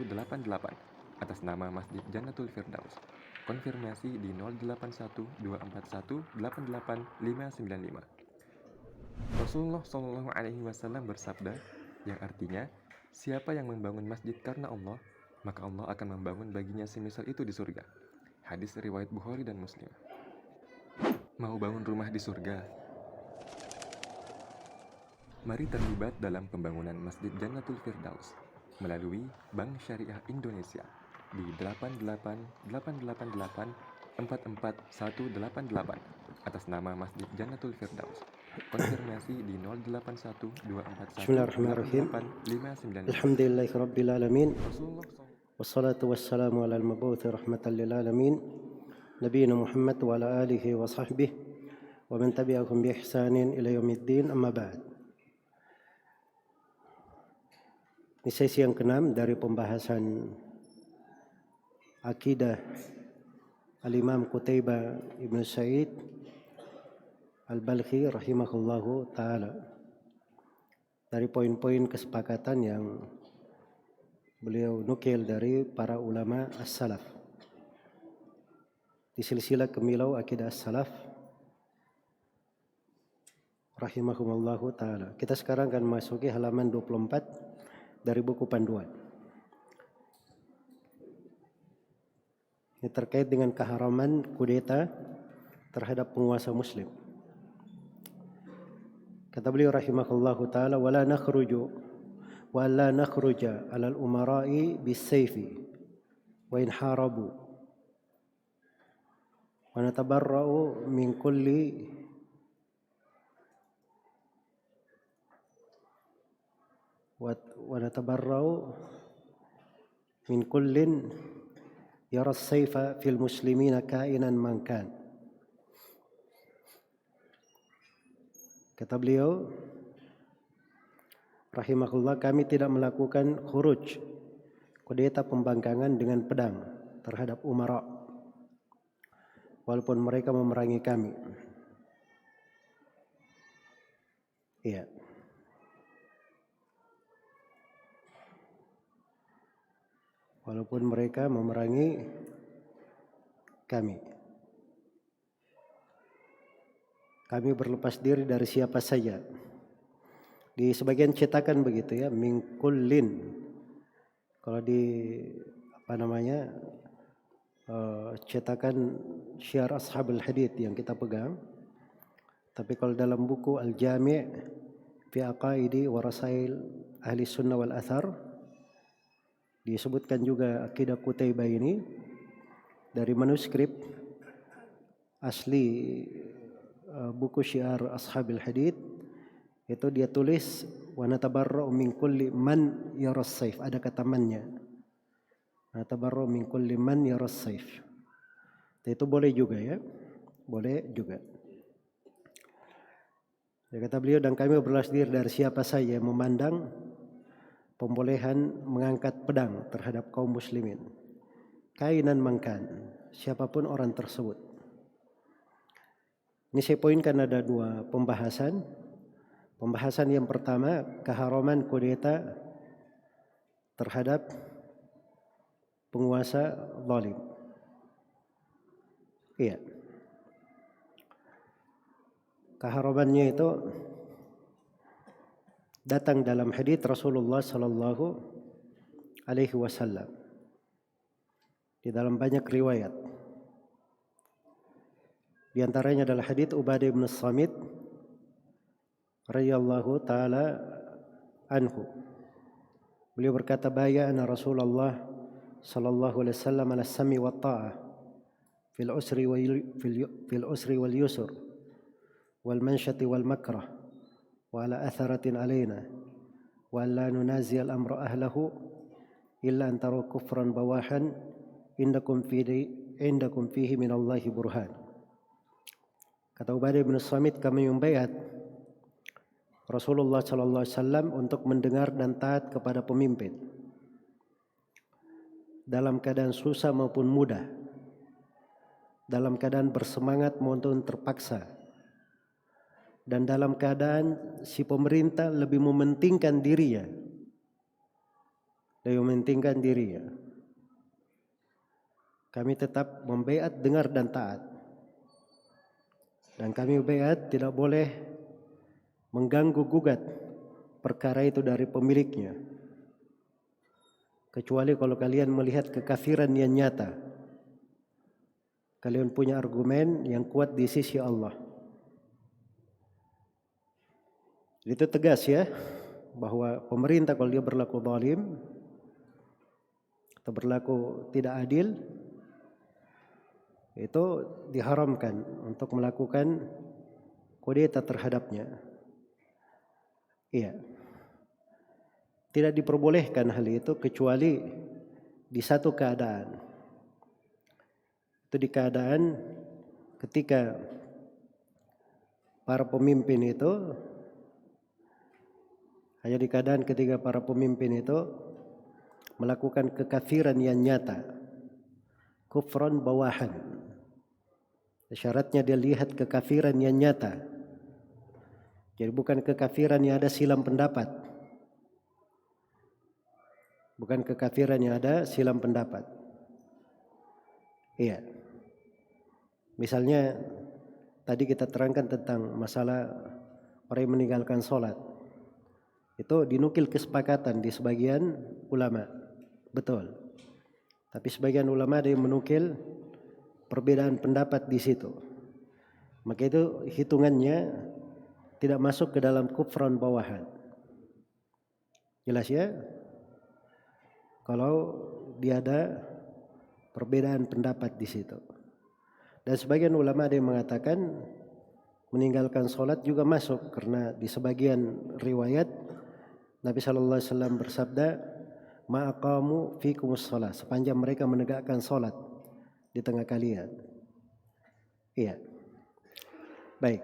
88 atas nama Masjid Jannatul Firdaus. Konfirmasi di 081241889595. Rasulullah Shallallahu Alaihi Wasallam bersabda, yang artinya, siapa yang membangun masjid karena Allah, maka Allah akan membangun baginya semisal itu di surga. Hadis riwayat Bukhari dan Muslim. Mau bangun rumah di surga? Mari terlibat dalam pembangunan Masjid Jannatul Firdaus melalui Bank Syariah Indonesia di 88888 atas nama Masjid Jannatul Firdaus. Konfirmasi di 081241889595. Bismillahirrahmanirrahim. Alhamdulillahi rabbil alamin. Wassalatu wassalamu ala al-mabuthi rahmatan lil alamin. Nabiyina Muhammad wa ala alihi wa sahbihi wa man tabi'ahum bi ihsanin ila yaumiddin, amma ba'd. Ini sesi yang ke-6 dari pembahasan akidah Al-Imam Qutaibah Ibn Sa'id Al-Balkhi rahimahullahu ta'ala, dari poin-poin kesepakatan yang beliau nukil dari para ulama as-salaf di silsilah Kemilau Akidah as-salaf rahimahumullahu ta'ala. Kita sekarang akan masuki halaman 24 dari buku panduan. Ini terkait dengan keharaman kudeta terhadap penguasa muslim. Kata beliau rahimahullahu ta'ala, wala nakhruja 'ala al-umara'i bis-sayfi wa in harabu wa natabarra'u min kulli kullin yara as-sayfa fil muslimina kainan man kan. Kata beliau rahimahullah, kami tidak melakukan khuruj, kudeta pembangkangan dengan pedang terhadap umara walaupun mereka memerangi kami. Iya. Walaupun mereka memerangi kami. Kami berlepas diri dari siapa saja. Di sebagian cetakan begitu ya, min kullin. Kalau di cetakan Syiar Ashabul Hadith yang kita pegang. Tapi kalau dalam buku Al-Jami' fi Aqaidi wa Rasail Ahli Sunnah wal Athar disebutkan juga akidah Qutaibah ini dari manuskrip asli buku Syiar Ashabil Hadith. Itu dia tulis wa natabarra'u min kulli man yaras saif, ada kata mannya. Natabarra'u min kulli man yaras saif. Itu boleh juga ya. Boleh juga. Ya, kata beliau, dan kami berlepas diri dari siapa saja yang memandang pembolehan mengangkat pedang terhadap kaum muslimin. Kainan mangkan, siapapun orang tersebut. Ini saya poinkan ada dua pembahasan. Pembahasan yang pertama, keharaman kudeta terhadap penguasa zalim. Iya. Keharamannya itu datang dalam hadits Rasulullah sallallahu alaihi wasallam di dalam banyak riwayat. Di antaranya adalah hadits Ubadah bin Samit radhiyallahu taala anhu. Beliau berkata, bayana Rasulullah sallallahu alaihi wasallam ala sami wa ta'ah fil usri wal yusr wal mansyati wal makrah wa ala atharatin alaina wa la nunazi al amra ahlahu illa an taru kufran bawahan indakum fihi min Allahi burhan. Kata Ubadah bin Samit, kami membayat Rasulullah sallallahu alaihi wasallam untuk mendengar dan taat kepada pemimpin dalam keadaan susah maupun mudah, dalam keadaan bersemangat maupun terpaksa, dan dalam keadaan si pemerintah lebih mementingkan dirinya lebih mementingkan dirinya. Kami tetap membaiat dengar dan taat. Dan kami baiat tidak boleh mengganggu gugat perkara itu dari pemiliknya. Kecuali kalau kalian melihat kekafiran yang nyata. Kalian punya argumen yang kuat di sisi Allah. Itu tegas ya, bahwa pemerintah kalau dia berlaku zalim atau berlaku tidak adil, itu diharamkan untuk melakukan kudeta terhadapnya. Iya. Tidak diperbolehkan hal itu kecuali di satu keadaan. Itu di keadaan ketika para pemimpin itu, hanya di keadaan ketika para pemimpin itu melakukan kekafiran yang nyata, kufran bawahan. Syaratnya dia lihat kekafiran yang nyata. Jadi bukan kekafiran yang ada silam pendapat. Bukan kekafiran yang ada silam pendapat. Iya. Misalnya tadi kita terangkan tentang masalah orang yang meninggalkan sholat. Itu dinukil kesepakatan di sebagian ulama. Betul. Tapi sebagian ulama ada yang menukil perbedaan pendapat di situ. Maka itu hitungannya tidak masuk ke dalam kufran bawahan. Jelas ya? Kalau dia ada perbedaan pendapat di situ. Dan sebagian ulama ada yang mengatakan meninggalkan sholat juga masuk, karena di sebagian riwayat Nabi SAW bersabda, ma'aqamu fikumus sholat, sepanjang mereka menegakkan sholat di tengah kalian. Iya. Baik.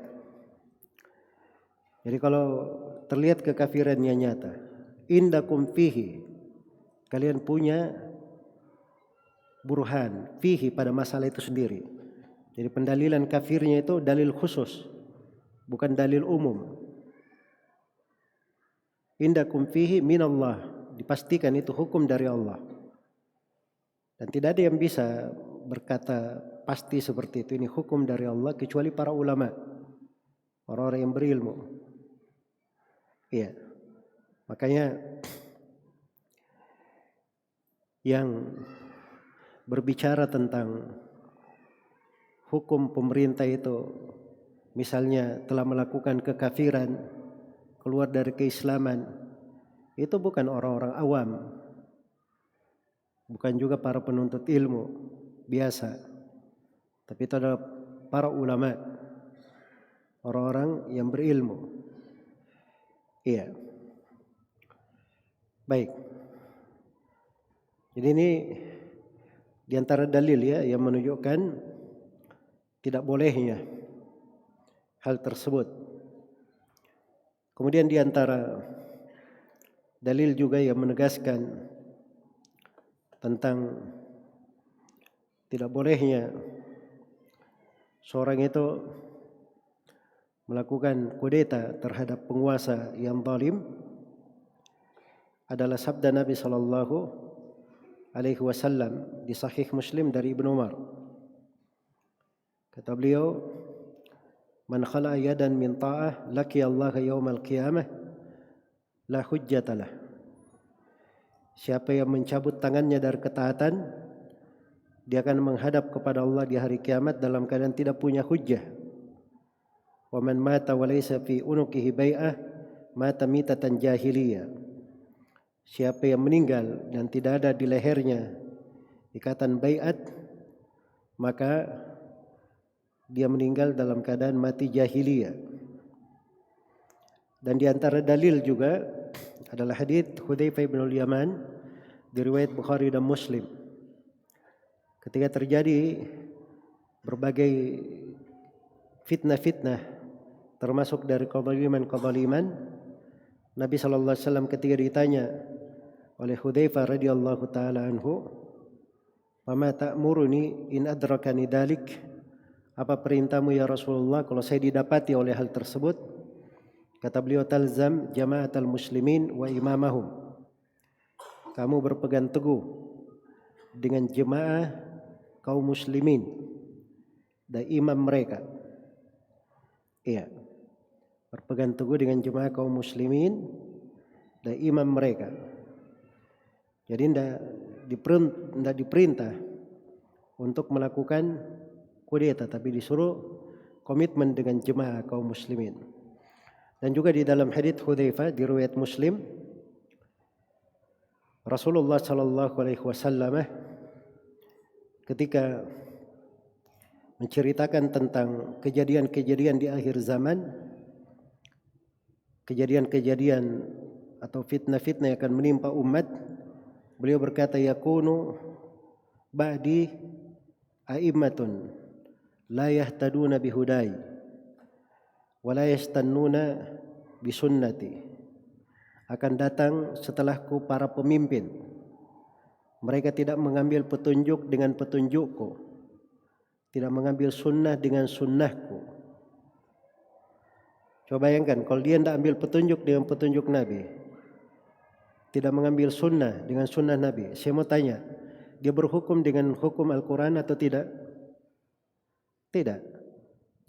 Jadi kalau terlihat kekafirannya nyata, indakum fihi, kalian punya burhan fihi pada masalah itu sendiri. Jadi pendalilan kafirnya itu dalil khusus, bukan dalil umum. Indakum fihi minallah, dipastikan itu hukum dari Allah. Dan tidak ada yang bisa berkata pasti seperti itu, ini hukum dari Allah, kecuali para ulama, orang-orang yang berilmu. Iya. Makanya yang berbicara tentang hukum pemerintah itu, misalnya telah melakukan kekafiran, keluar dari keislaman, itu bukan orang-orang awam, bukan juga para penuntut ilmu biasa, tapi itu adalah para ulama, orang-orang yang berilmu. Iya. Baik. Jadi ini di antara dalil ya yang menunjukkan tidak bolehnya hal tersebut. Kemudian di antara dalil juga yang menegaskan tentang tidak bolehnya seorang itu melakukan kudeta terhadap penguasa yang zalim adalah sabda Nabi sallallahu alaihi wasallam di Sahih Muslim dari Ibnu Umar. Kata beliau, man khala yadan min ta'ah laki Allah yaumal qiyamah la hujjatalah. Siapa yang mencabut tangannya dari ketaatan, dia akan menghadap kepada Allah di hari kiamat dalam keadaan tidak punya hujjah. Wa man mata wa laysa fi unuqihi bai'ah mata mitatan jahiliyah. Siapa yang meninggal dan tidak ada di lehernya ikatan baiat, maka dia meninggal dalam keadaan mati jahiliyah. Dan di antara dalil juga adalah hadits Hudzaifah bin Yaman di riwayat Bukhari dan Muslim. Ketika terjadi berbagai fitnah-fitnah termasuk dari kezaliman, Nabi sallallahu alaihi wasallam ketika ditanya oleh Hudzaifah radhiyallahu taala anhu, "Mama ta'muruni in adrakani dalik?" Apa perintahmu ya Rasulullah kalau saya didapati oleh hal tersebut? Kata beliau, "Talzam jama'atal muslimin wa imamahum." kamu berpegang teguh dengan jemaah kaum muslimin dan imam mereka. Iya, berpegang teguh dengan jemaah kaum muslimin dan imam mereka. Jadi tidak diperintah untuk melakukan kudeta, tapi disuruh komitmen dengan jemaah kaum muslimin. Dan juga di dalam hadits Hudzaifah di riwayat Muslim, Rasulullah sallallahu alaihi wasallam ketika menceritakan tentang kejadian-kejadian di akhir zaman, kejadian-kejadian atau fitnah-fitnah yang akan menimpa umat, beliau berkata, yakunu ba'di a'immatun la yahtaduna bihudai wa la yastannuna bisunnati. Akan datang setelahku para pemimpin, mereka tidak mengambil petunjuk dengan petunjukku, tidak mengambil sunnah dengan sunnahku. Coba bayangkan kalau dia tidak ambil petunjuk dengan petunjuk Nabi, tidak mengambil sunnah dengan sunnah Nabi. Saya mau tanya, dia berhukum dengan hukum Al-Quran atau tidak? Tidak.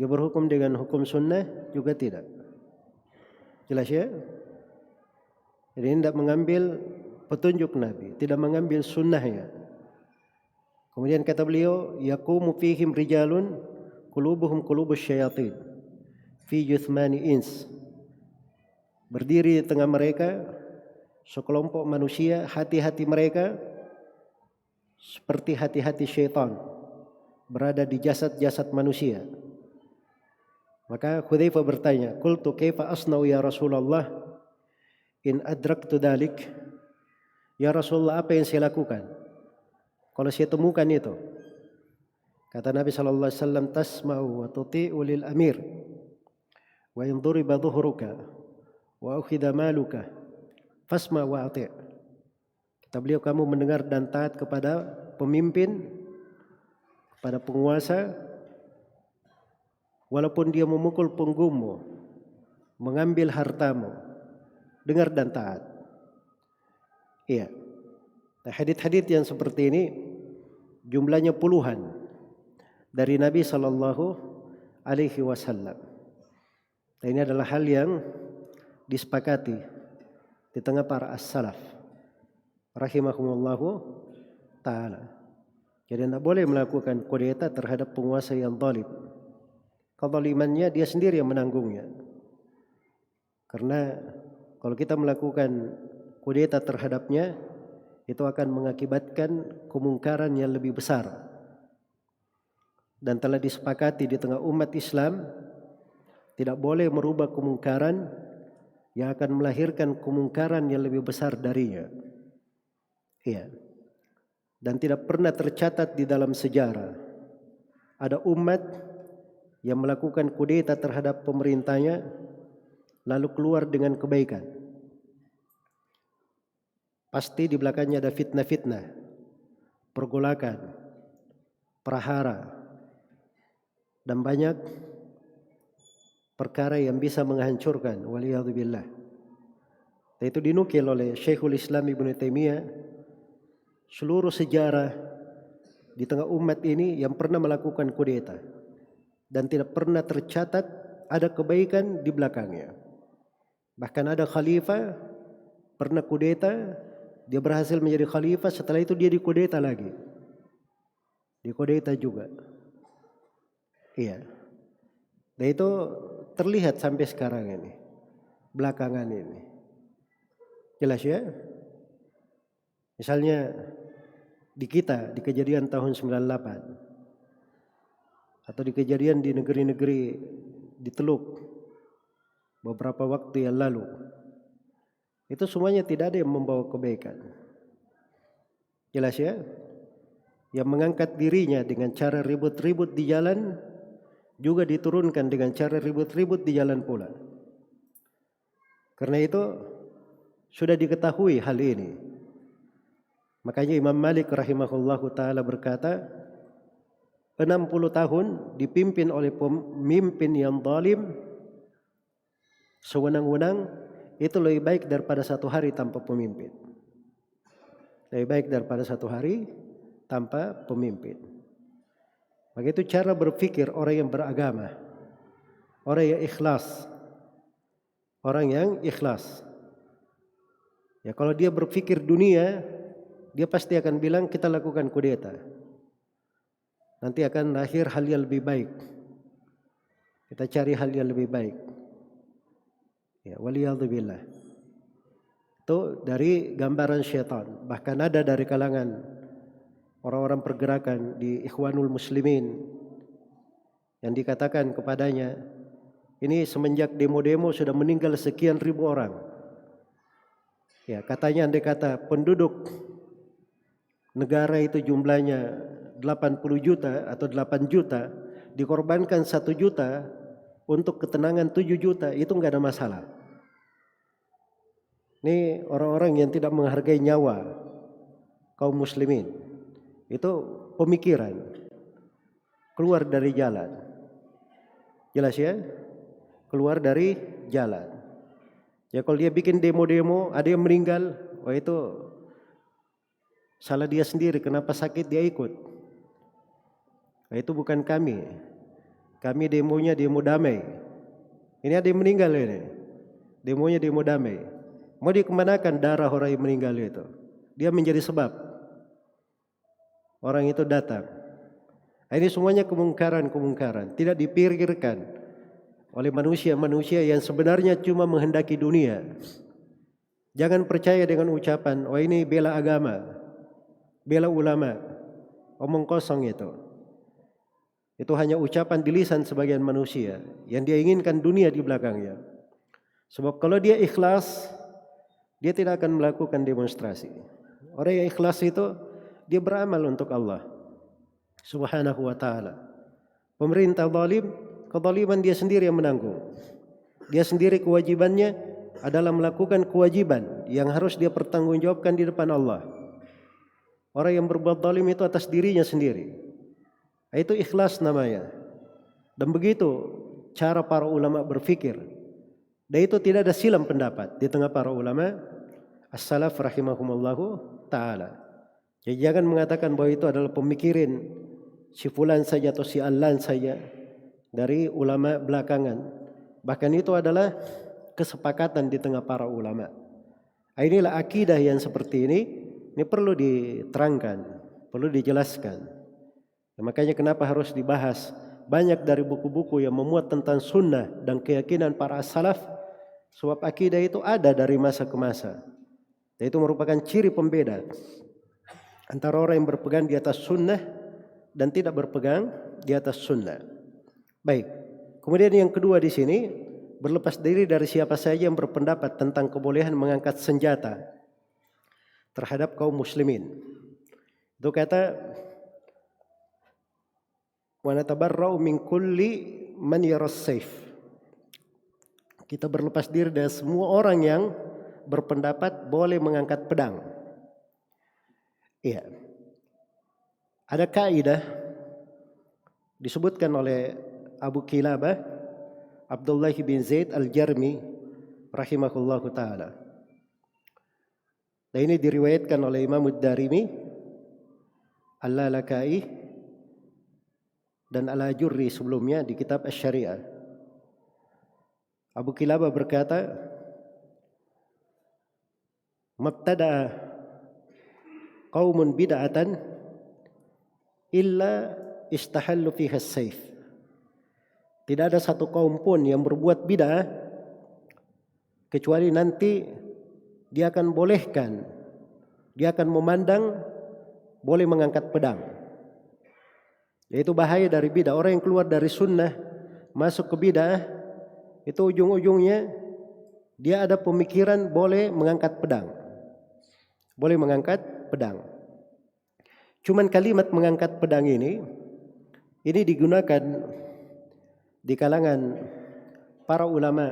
Dia berhukum dengan hukum sunnah juga tidak. Jelas ya? Jadi tidak mengambil petunjuk Nabi, tidak mengambil sunnahnya. Kemudian kata beliau, yaqumu fihim rijalun qulubuhum qulubus syayatin fi juthmani ins. Berdiri di tengah mereka sekelompok manusia, hati-hati mereka seperti hati-hati syaitan berada di jasad-jasad manusia. Maka Hudzaifah bertanya, qultu kaifa asna'u ya Rasulullah in adraktu dalik? Ya Rasulullah, apa yang saya lakukan kalau saya temukan itu? Kata Nabi sallallahu alaihi wasallam, tasma'u wa tuti'u lil amir wa in duriba dhuhruka wa ukhidha maluka fasma wa ati'. Kata beliau, kamu mendengar dan taat kepada pemimpin, kepada penguasa, walaupun dia memukul punggungmu, mengambil hartamu, dengar dan taat. Iya. Nah, hadits-hadits yang seperti ini jumlahnya puluhan dari Nabi sallallahu alaihi wasallam. Nah, ini adalah hal yang disepakati di tengah para as-salaf rahimahumullahu ta'ala. Jadi tidak boleh melakukan kudeta terhadap penguasa yang zalim. Kezalimannya dia sendiri yang menanggungnya. Karena kalau kita melakukan kudeta terhadapnya, itu akan mengakibatkan kemungkaran yang lebih besar. Dan telah disepakati di tengah umat Islam, tidak boleh merubah kemungkaran yang akan melahirkan kemungkaran yang lebih besar darinya. Iya. Dan tidak pernah tercatat di dalam sejarah ada umat yang melakukan kudeta terhadap pemerintahnya lalu keluar dengan kebaikan. Pasti di belakangnya ada fitnah-fitnah, pergolakan, prahara, dan banyak perkara yang bisa menghancurkan, waliyadzubillah. Dan itu dinukil oleh Syekhul Islam Ibnu Taimiyah, seluruh sejarah di tengah umat ini yang pernah melakukan kudeta dan tidak pernah tercatat ada kebaikan di belakangnya. Bahkan ada khalifah pernah kudeta, dia berhasil menjadi khalifah, setelah itu dia dikudeta lagi. Dikudeta juga. Iya. Dan itu terlihat sampai sekarang ini, belakangan ini. Jelas ya? Misalnya di kita, di kejadian tahun 98 atau di kejadian di negeri-negeri di Teluk beberapa waktu yang lalu, itu semuanya tidak ada yang membawa kebaikan. Jelas ya? Yang mengangkat dirinya dengan cara ribut-ribut di jalan juga diturunkan dengan cara ribut-ribut di jalan pula. Karena itu sudah diketahui hal ini. Makanya Imam Malik rahimahullahu ta'ala berkata, 60 tahun dipimpin oleh pemimpin yang zalim, sewenang-wenang, itu lebih baik daripada 1 hari tanpa pemimpin. Lebih baik daripada satu hari tanpa pemimpin. Begitu cara berpikir orang yang beragama, orang yang ikhlas, orang yang ikhlas. Ya, kalau dia berpikir dunia, dia pasti akan bilang kita lakukan kudeta. Nanti akan lahir hal yang lebih baik. Kita cari hal yang lebih baik. Ya, waliyadzubillah. Itu dari gambaran syaitan. Bahkan ada dari kalangan orang-orang pergerakan di Ikhwanul Muslimin yang dikatakan kepadanya, ini semenjak demo-demo sudah meninggal sekian ribu orang. Ya, katanya andai kata penduduk negara itu jumlahnya 80 juta atau 8 juta, dikorbankan 1 juta untuk ketenangan 7 juta, itu enggak ada masalah. Ini orang-orang yang tidak menghargai nyawa kaum muslimin. Itu pemikiran keluar dari jalan. Jelas ya? Keluar dari jalan. Ya, kalau dia bikin demo-demo, ada yang meninggal, oh itu salah dia sendiri, kenapa sakit dia ikut. Nah, itu bukan kami. Kami demonya demo damai. Ini ada yang meninggal ini. Demonya demo damai. Mau dikemanakan darah orang yang meninggal itu? Dia menjadi sebab orang itu datang. Nah, ini semuanya kemungkaran. Tidak dipikirkan oleh manusia-manusia yang sebenarnya cuma menghendaki dunia. Jangan percaya dengan ucapan, oh ini bela agama, bela ulama. Omong kosong itu. Itu hanya ucapan di lisan sebagian manusia yang dia inginkan dunia di belakangnya. Sebab kalau dia ikhlas, dia tidak akan melakukan demonstrasi. Orang yang ikhlas itu dia beramal untuk Allah Subhanahu wa ta'ala. Pemerintah zalim, kezaliman dia sendiri yang menanggung. Dia sendiri kewajibannya adalah melakukan kewajiban yang harus dia pertanggungjawabkan di depan Allah. Orang yang berbuat zalim itu atas dirinya sendiri. Itu ikhlas namanya. Dan begitu cara para ulama berfikir. Dan itu tidak ada silam pendapat di tengah para ulama as-salaf rahimahumullahu ta'ala. Jadi jangan mengatakan bahwa itu adalah pemikiran si fulan saja atau si allan saja dari ulama belakangan. Bahkan itu adalah kesepakatan di tengah para ulama. Inilah akidah yang seperti ini perlu diterangkan, perlu dijelaskan. Nah, makanya kenapa harus dibahas banyak dari buku-buku yang memuat tentang sunnah dan keyakinan para salaf. Sebab akidah itu ada dari masa ke masa. Dan itu merupakan ciri pembeda antara orang yang berpegang di atas sunnah dan tidak berpegang di atas sunnah. Baik. Kemudian yang kedua di sini, berlepas diri dari siapa saja yang berpendapat tentang kebolehan mengangkat senjata terhadap kaum muslimin. Itu kata, wa natabarra'u min kulli man yaras sayf. Kita berlepas diri dari semua orang yang berpendapat boleh mengangkat pedang. Iya. Ada kaidah disebutkan oleh Abu Kilabah Abdullah bin Zaid al-Jarmi rahimahullahu ta'ala. Dan ini diriwayatkan oleh Imam Ad-Darimi, Al-Lalakai dan Al-Ajurri sebelumnya di kitab Asy-Syariah. Abu Kilabah berkata, "Mabtada'a qaumun bid'atan illa istahallu fiha as-sayf." Tidak ada satu kaum pun yang berbuat bid'ah kecuali nanti dia akan bolehkan, dia akan memandang boleh mengangkat pedang. Yaitu bahaya dari bid'ah. Orang yang keluar dari sunnah masuk ke bid'ah, itu ujung-ujungnya dia ada pemikiran boleh mengangkat pedang. Boleh mengangkat pedang. Cuman kalimat mengangkat pedang ini digunakan di kalangan para ulama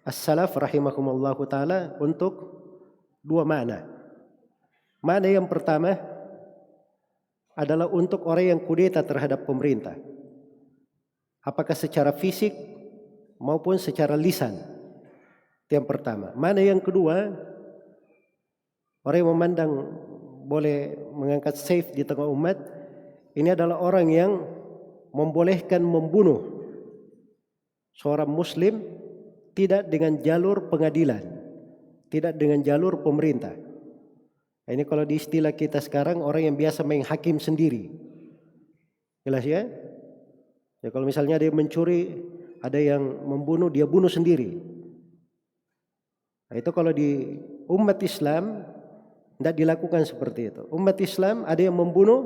as-salaf rahimahumullahu ta'ala untuk dua makna. Makna yang pertama adalah untuk orang yang kudeta terhadap pemerintah. Apakah secara fisik maupun secara lisan. Itu yang pertama. Makna yang kedua, orang yang memandang boleh mengangkat saif di tengah umat, ini adalah orang yang membolehkan membunuh seorang muslim tidak dengan jalur pengadilan, tidak dengan jalur pemerintah. Ini kalau di istilah kita sekarang orang yang biasa main hakim sendiri. Jelas ya? Ya kalau misalnya ada yang mencuri, ada yang membunuh, dia bunuh sendiri. Nah, itu kalau di umat Islam tidak dilakukan seperti itu. Umat Islam ada yang membunuh,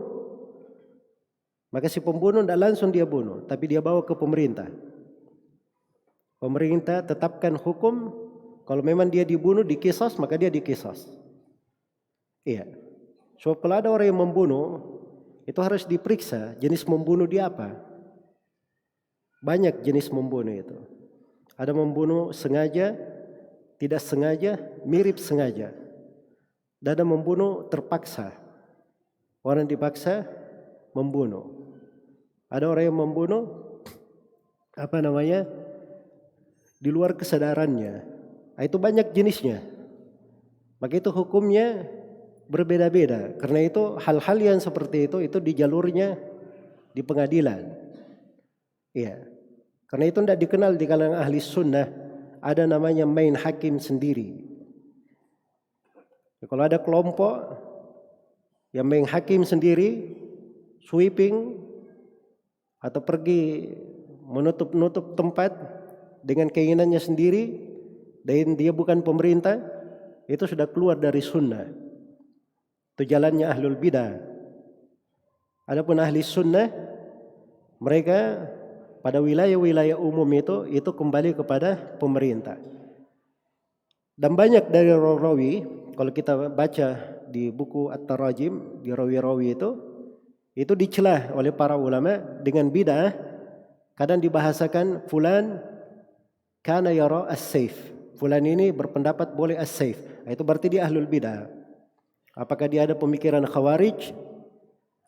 maka si pembunuh tidak langsung dia bunuh, tapi dia bawa ke pemerintah. Pemerintah tetapkan hukum, kalau memang dia dibunuh, dikisas, maka dia dikisas. Iya. So kalau ada orang yang membunuh, itu harus diperiksa jenis membunuh dia apa. Banyak jenis membunuh itu. Ada membunuh sengaja, tidak sengaja, mirip sengaja. Dan ada membunuh terpaksa. Orang dipaksa membunuh. Ada orang yang membunuh di luar kesadarannya. Nah, itu banyak jenisnya. Maka itu hukumnya berbeda-beda. Karena itu hal-hal yang seperti itu di jalurnya di pengadilan. Iya. Karena itu tidak dikenal di kalangan ahli sunnah ada namanya main hakim sendiri. Kalau ada kelompok yang main hakim sendiri, sweeping atau pergi menutup tempat dengan keinginannya sendiri dan dia bukan pemerintah, itu sudah keluar dari sunnah. Itu jalannya ahlul bidah. Adapun ahli sunnah, mereka pada wilayah-wilayah umum itu kembali kepada pemerintah. Dan banyak dari rawi, kalau kita baca di buku At-Tarajim, di rawi-rawi itu dicelah oleh para ulama dengan bid'ah. Kadang dibahasakan fulan kana yara as-saif. Fulan ini berpendapat boleh as-saif. Itu berarti dia ahlul bid'ah. Apakah dia ada pemikiran khawarij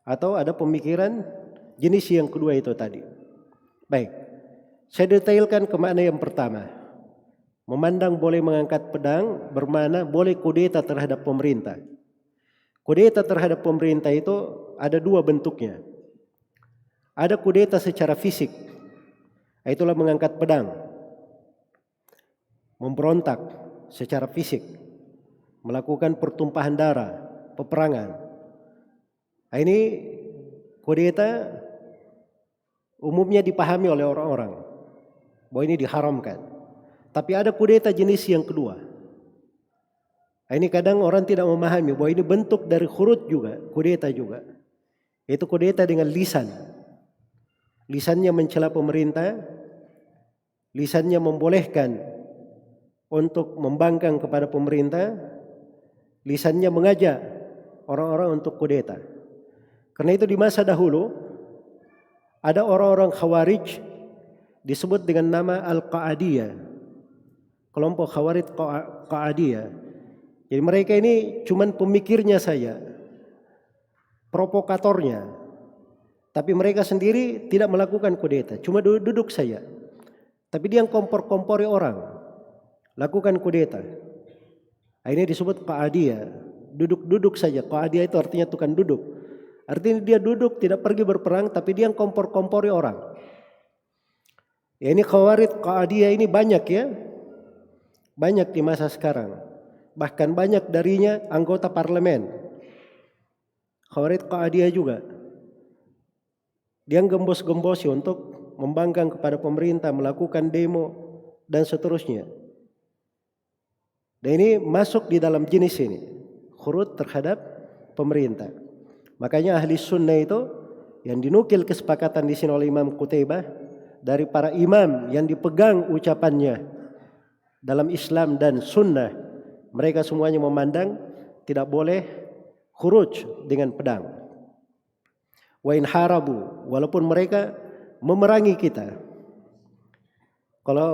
atau ada pemikiran jenis yang kedua itu tadi. Baik, saya detailkan ke makna yang pertama. Memandang boleh mengangkat pedang bermakna boleh kudeta terhadap pemerintah. Kudeta terhadap pemerintah itu ada dua bentuknya. Ada kudeta secara fisik, itulah mengangkat pedang, memberontak secara fisik, melakukan pertumpahan darah, peperangan. Nah, ini kudeta umumnya dipahami oleh orang-orang bahwa ini diharamkan. Tapi ada kudeta jenis yang kedua. Nah, ini kadang orang tidak memahami bahwa ini bentuk dari khurut juga, kudeta juga. Itu kudeta dengan lisan. Lisannya mencela pemerintah, lisannya membolehkan untuk membangkang kepada pemerintah, lisannya mengajak orang-orang untuk kudeta. Karena itu di masa dahulu ada orang-orang Khawarij disebut dengan nama Al-Qa'adiyah. Kelompok Khawarij Qa'adiyah. Jadi mereka ini cuman pemikirnya saja, provokatornya. Tapi mereka sendiri tidak melakukan kudeta, cuma duduk saja. Tapi dia yang kompor-kompori orang, lakukan kudeta. Ini disebut Qa'adiyah, duduk-duduk saja. Qa'adiyah itu artinya tukang duduk. Artinya dia duduk, tidak pergi berperang, tapi dia yang kompor-kompori orang. Ya, ini Khawarij Qa'adiyah ini banyak ya. Banyak di masa sekarang. Bahkan banyak darinya anggota parlemen. Khawarij Qa'adiyah juga. Dia gembos-gembosi untuk membangkang kepada pemerintah, melakukan demo, dan seterusnya. Dan ini masuk di dalam jenis ini. Khurut terhadap pemerintah. Makanya ahli sunnah itu yang dinukil kesepakatan di sini oleh Imam Qutaibah dari para imam yang dipegang ucapannya dalam Islam dan sunnah, mereka semuanya memandang tidak boleh khuruj dengan pedang. Wa in harabu, walaupun mereka memerangi kita. Kalau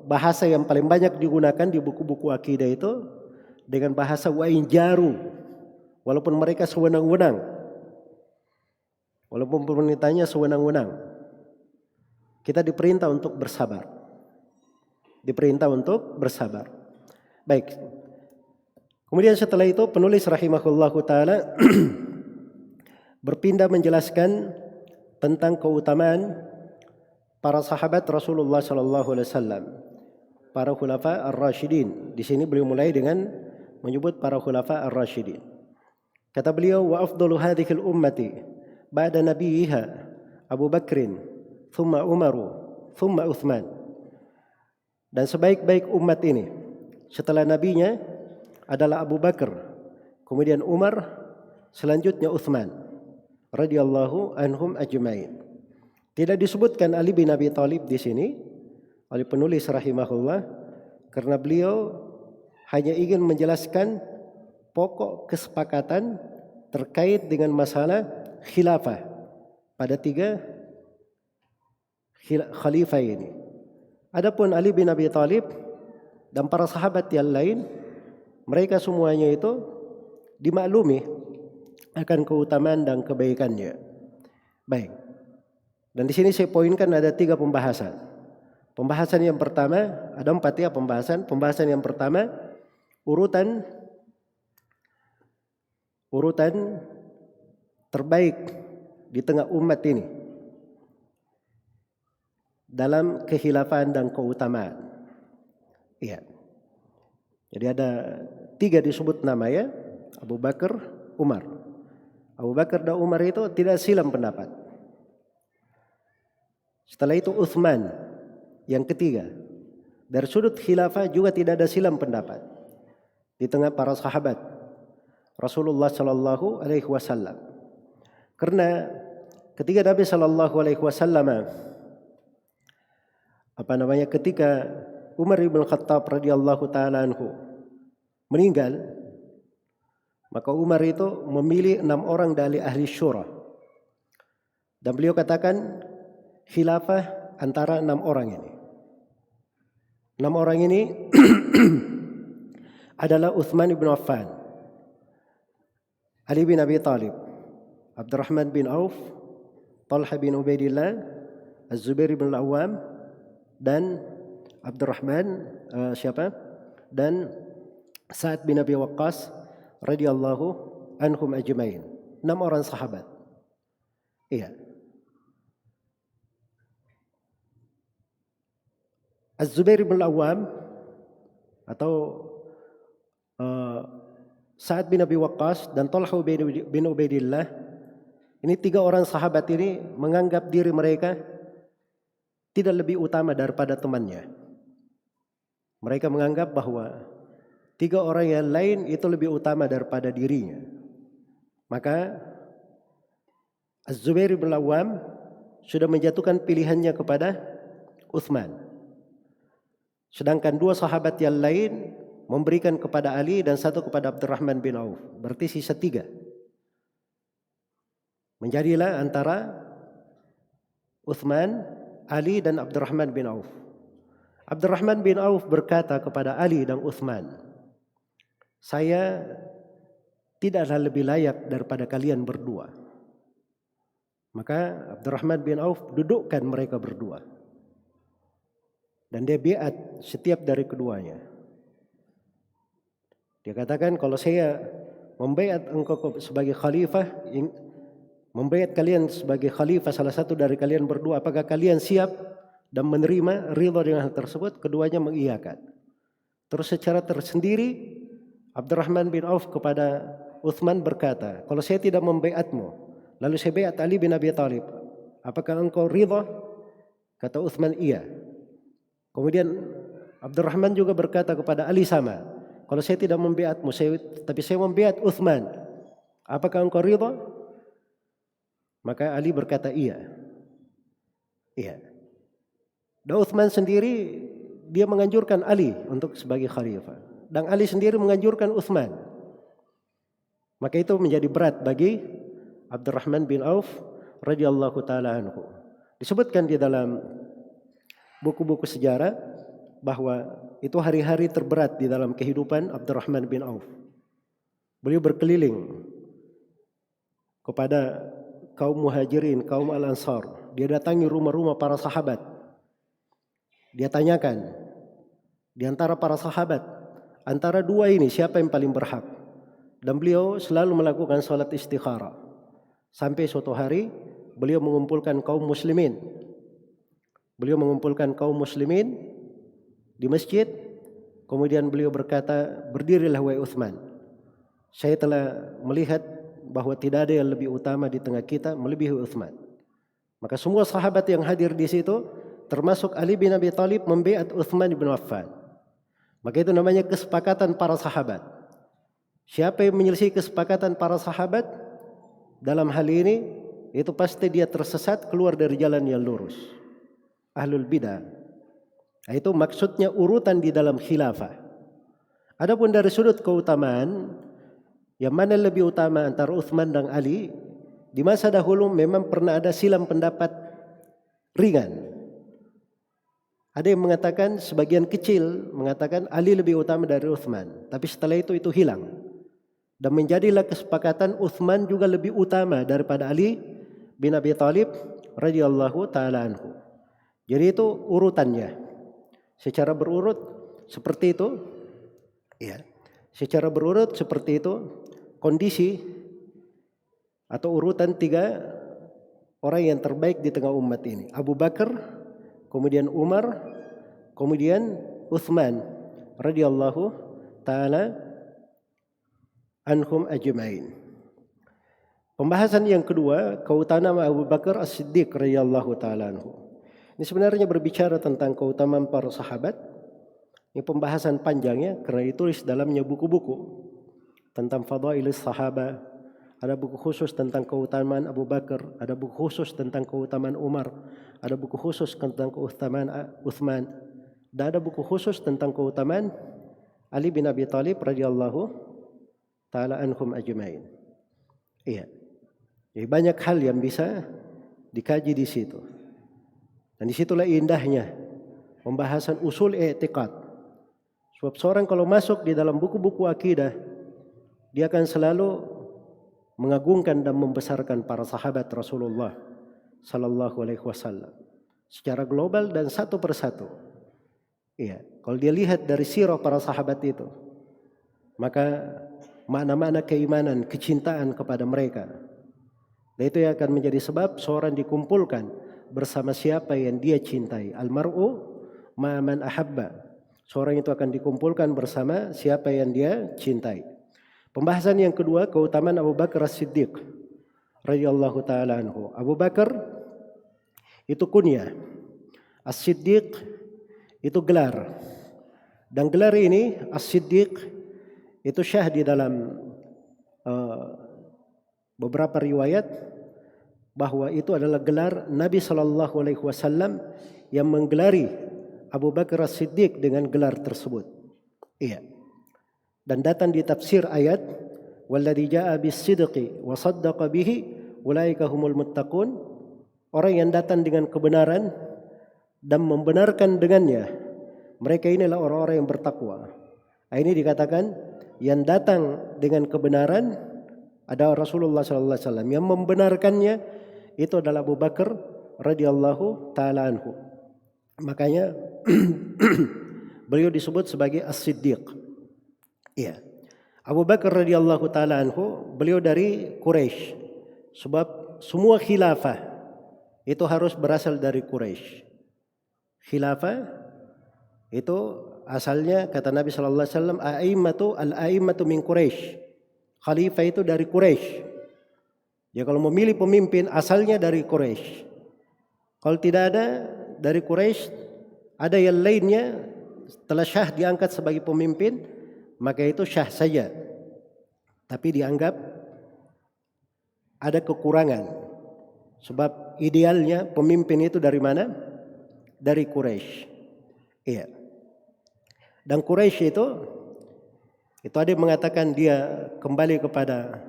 bahasa yang paling banyak digunakan di buku-buku akidah itu dengan bahasa wa in jaru, walaupun mereka sewenang-wenang, walaupun pemerintahnya sewenang-wenang, kita diperintah untuk bersabar. Diperintah untuk bersabar. Baik. Kemudian setelah itu penulis rahimahullahu taala berpindah menjelaskan tentang keutamaan para sahabat Rasulullah sallallahu alaihi wasallam, para khulafa ar-rasyidin. Di sini beliau mulai dengan menyebut para khulafa ar-rasyidin. Kata beliau, wa afdalu hadhihi al-ummati ba'da nabiyha Abu Bakrin, thumma Umaru, thumma Uthman. Dan sebaik-baik umat ini setelah nabinya adalah Abu Bakar, kemudian Umar, selanjutnya Uthman radhiyallahu anhum ajmain. Tidak disebutkan Ali bin Abi Thalib di sini oleh penulis rahimahullah karena beliau hanya ingin menjelaskan pokok kesepakatan terkait dengan masalah khilafah pada 3 khalifah ini. Adapun Ali bin Abi Thalib dan para sahabat yang lain, mereka semuanya itu dimaklumi akan keutamaan dan kebaikannya. Baik. Dan di sini saya poinkan ada 3 pembahasan. Pembahasan yang pertama, ada 4 ya pembahasan. Pembahasan yang pertama, urutan terbaik di tengah umat ini dalam kekhilafan dan keutamaan. Iya. Jadi ada 3 disebut nama ya, Abu Bakar, Umar. Abu Bakar dan Umar itu tidak silam pendapat. Setelah itu Uthman yang ketiga. Dari sudut khilafah juga tidak ada silam pendapat di tengah para sahabat Rasulullah sallallahu alaihi wasallam. Karena ketika Nabi sallallahu alaihi wasallam ketika Umar bin Khattab radhiyallahu taala anhu meninggal, maka Umar itu memilih 6 orang dari ahli syura. Dan beliau katakan khilafah antara 6 orang ini. 6 orang ini adalah Uthman bin Affan, Ali bin Abi Thalib, Abdurrahman bin Auf, Talha bin Ubaidillah, Az-Zubair bin Al-Awwam, dan Abdurrahman dan Sa'ad bin Abi Waqqas radhiyallahu anhum ajmain. 6 orang sahabat. Iya. Az-Zubair bin Al-Awwam atau Sa'ad bin Abi Waqqas dan Talha bin Ubaidillah, ini 3 orang sahabat ini menganggap diri mereka tidak lebih utama daripada temannya. Mereka menganggap bahwa 3 orang yang lain itu lebih utama daripada dirinya. Maka Az-Zubair bin Al-Awwam sudah menjatuhkan pilihannya kepada Uthman. Sedangkan 2 sahabat yang lain memberikan kepada Ali dan 1 kepada Abdurrahman bin Auf. Berarti sisa 3. Menjadilah antara Uthman, Ali dan Abdurrahman bin Auf. Abdurrahman bin Auf berkata kepada Ali dan Uthman, saya tidaklah lebih layak daripada kalian berdua. Maka Abdurrahman bin Auf dudukkan mereka berdua. Dan dia biat setiap dari keduanya. Dia katakan, kalau saya membaiat engkau sebagai khalifah, membaiat kalian sebagai khalifah salah satu dari kalian berdua, apakah kalian siap dan menerima ridha dengan hal tersebut? Keduanya mengiyakan. Terus secara tersendiri Abdurrahman bin Auf kepada Uthman berkata, kalau saya tidak membaiatmu, lalu saya baiat Ali bin Abi Thalib, apakah engkau ridha? Kata Uthman, iya. Kemudian Abdurrahman juga berkata kepada Ali sama, kalau saya tidak membaiatmu, tapi saya membaiat Uthman, apakah engkau ridha? Maka Ali berkata iya. Iya. Dan Uthman sendiri dia menganjurkan Ali untuk sebagai khalifah. Dan Ali sendiri menganjurkan Uthman. Maka itu menjadi berat bagi Abdurrahman bin Auf radhiyallahu taala anhu. Disebutkan di dalam buku-buku sejarah bahwa itu hari-hari terberat di dalam kehidupan Abdurrahman bin Auf. Beliau berkeliling kepada kaum muhajirin, kaum al-ansar. Dia datangi rumah-rumah para sahabat. Dia tanyakan, di antara para sahabat, antara dua ini siapa yang paling berhak. Dan beliau selalu melakukan salat istikharah. Sampai suatu hari beliau mengumpulkan kaum muslimin. Beliau mengumpulkan kaum muslimin di masjid. Kemudian beliau berkata, berdirilah wahai Uthman. Saya telah melihat bahwa tidak ada yang lebih utama di tengah kita melebihi Uthman. Maka semua sahabat yang hadir di situ, termasuk Ali bin Abi Thalib, membaiat Uthman bin Affan. Maka itu namanya kesepakatan para sahabat. Siapa yang menyelesaikan kesepakatan para sahabat dalam hal ini, itu pasti dia tersesat keluar dari jalan yang lurus. Ahlul bidah. Nah, itu maksudnya urutan di dalam khilafah. Adapun dari sudut keutamaan, yang mana lebih utama antara Uthman dan Ali, di masa dahulu memang pernah ada silam pendapat ringan. Ada yang mengatakan, sebagian kecil mengatakan Ali lebih utama dari Uthman. Tapi setelah itu hilang. Dan menjadilah kesepakatan Uthman juga lebih utama daripada Ali bin Abi Thalib radhiyallahu ta'ala anhu. Jadi itu urutannya. Secara berurut seperti itu. Ya. Secara berurut seperti itu kondisi atau urutan 3 orang yang terbaik di tengah umat ini. Abu Bakar, kemudian Umar, kemudian Uthman radhiyallahu ta'ala anhum ajma'in. Pembahasan yang kedua, keutamaan Abu Bakar As-Siddiq radhiyallahu ta'ala anhu. Ini sebenarnya berbicara tentang keutamaan para sahabat. Ini pembahasan panjangnya karena ditulis dalamnya buku-buku tentang fadailis sahabat. Ada buku khusus tentang keutamaan Abu Bakar, ada buku khusus tentang keutamaan Umar, ada buku khusus tentang keutamaan Uthman, dan ada buku khusus tentang keutamaan Ali bin Abi Thalib radhiyallahu ta'ala anhum ajma'in. Iya. Jadi banyak hal yang bisa dikaji di situ. Dan disitulah indahnya pembahasan usul i'tiqad. Sebab seorang kalau masuk di dalam buku-buku akidah, dia akan selalu mengagungkan dan membesarkan para sahabat Rasulullah sallallahu alaihi wasallam secara global dan satu persatu. Iya, kalau dia lihat dari sirah para sahabat itu, maka makna-makna keimanan, kecintaan kepada mereka. Dan itu yang akan menjadi sebab seorang dikumpulkan bersama siapa yang dia cintai. Almar'u ma'aman ahabba. Seorang itu akan dikumpulkan bersama siapa yang dia cintai. Pembahasan yang kedua, keutamaan Abu Bakar As-Siddiq radhiyallahu ta'ala anhu. Abu Bakar itu kunyah, As-Siddiq itu gelar. Dan gelar ini As-Siddiq itu syah di dalam beberapa riwayat bahwa itu adalah gelar Nabi sallallahu alaihi wasallam yang menggelari Abu Bakar As-Siddiq dengan gelar tersebut. Iya. Dan datang di tafsir ayat walladzi jaa'a bis-sidqi wa saddaqa bihi ulaika humul muttaqun. Orang yang datang dengan kebenaran dan membenarkan dengannya, mereka inilah orang-orang yang bertakwa. Ini dikatakan yang datang dengan kebenaran ada Rasulullah sallallahu alaihi wasallam, yang membenarkannya itu adalah Abu Bakar radhiyallahu taala anhu. Makanya beliau disebut sebagai As-Siddiq. Iya. Abu Bakar radhiyallahu taala anhu, beliau dari Quraisy. Sebab semua khilafah itu harus berasal dari Quraisy. Khilafah itu asalnya kata Nabi sallallahu alaihi wasallam al-a'immatu min Quraisy. Khalifah itu dari Quraisy. Ya kalau memilih pemimpin asalnya dari Quraisy. Kalau tidak ada dari Quraisy, ada yang lainnya setelah Syah diangkat sebagai pemimpin, maka itu Syah saja. Tapi dianggap ada kekurangan. Sebab idealnya pemimpin itu dari mana? Dari Quraisy. Iya. Dan Quraisy itu ada yang mengatakan dia kembali kepada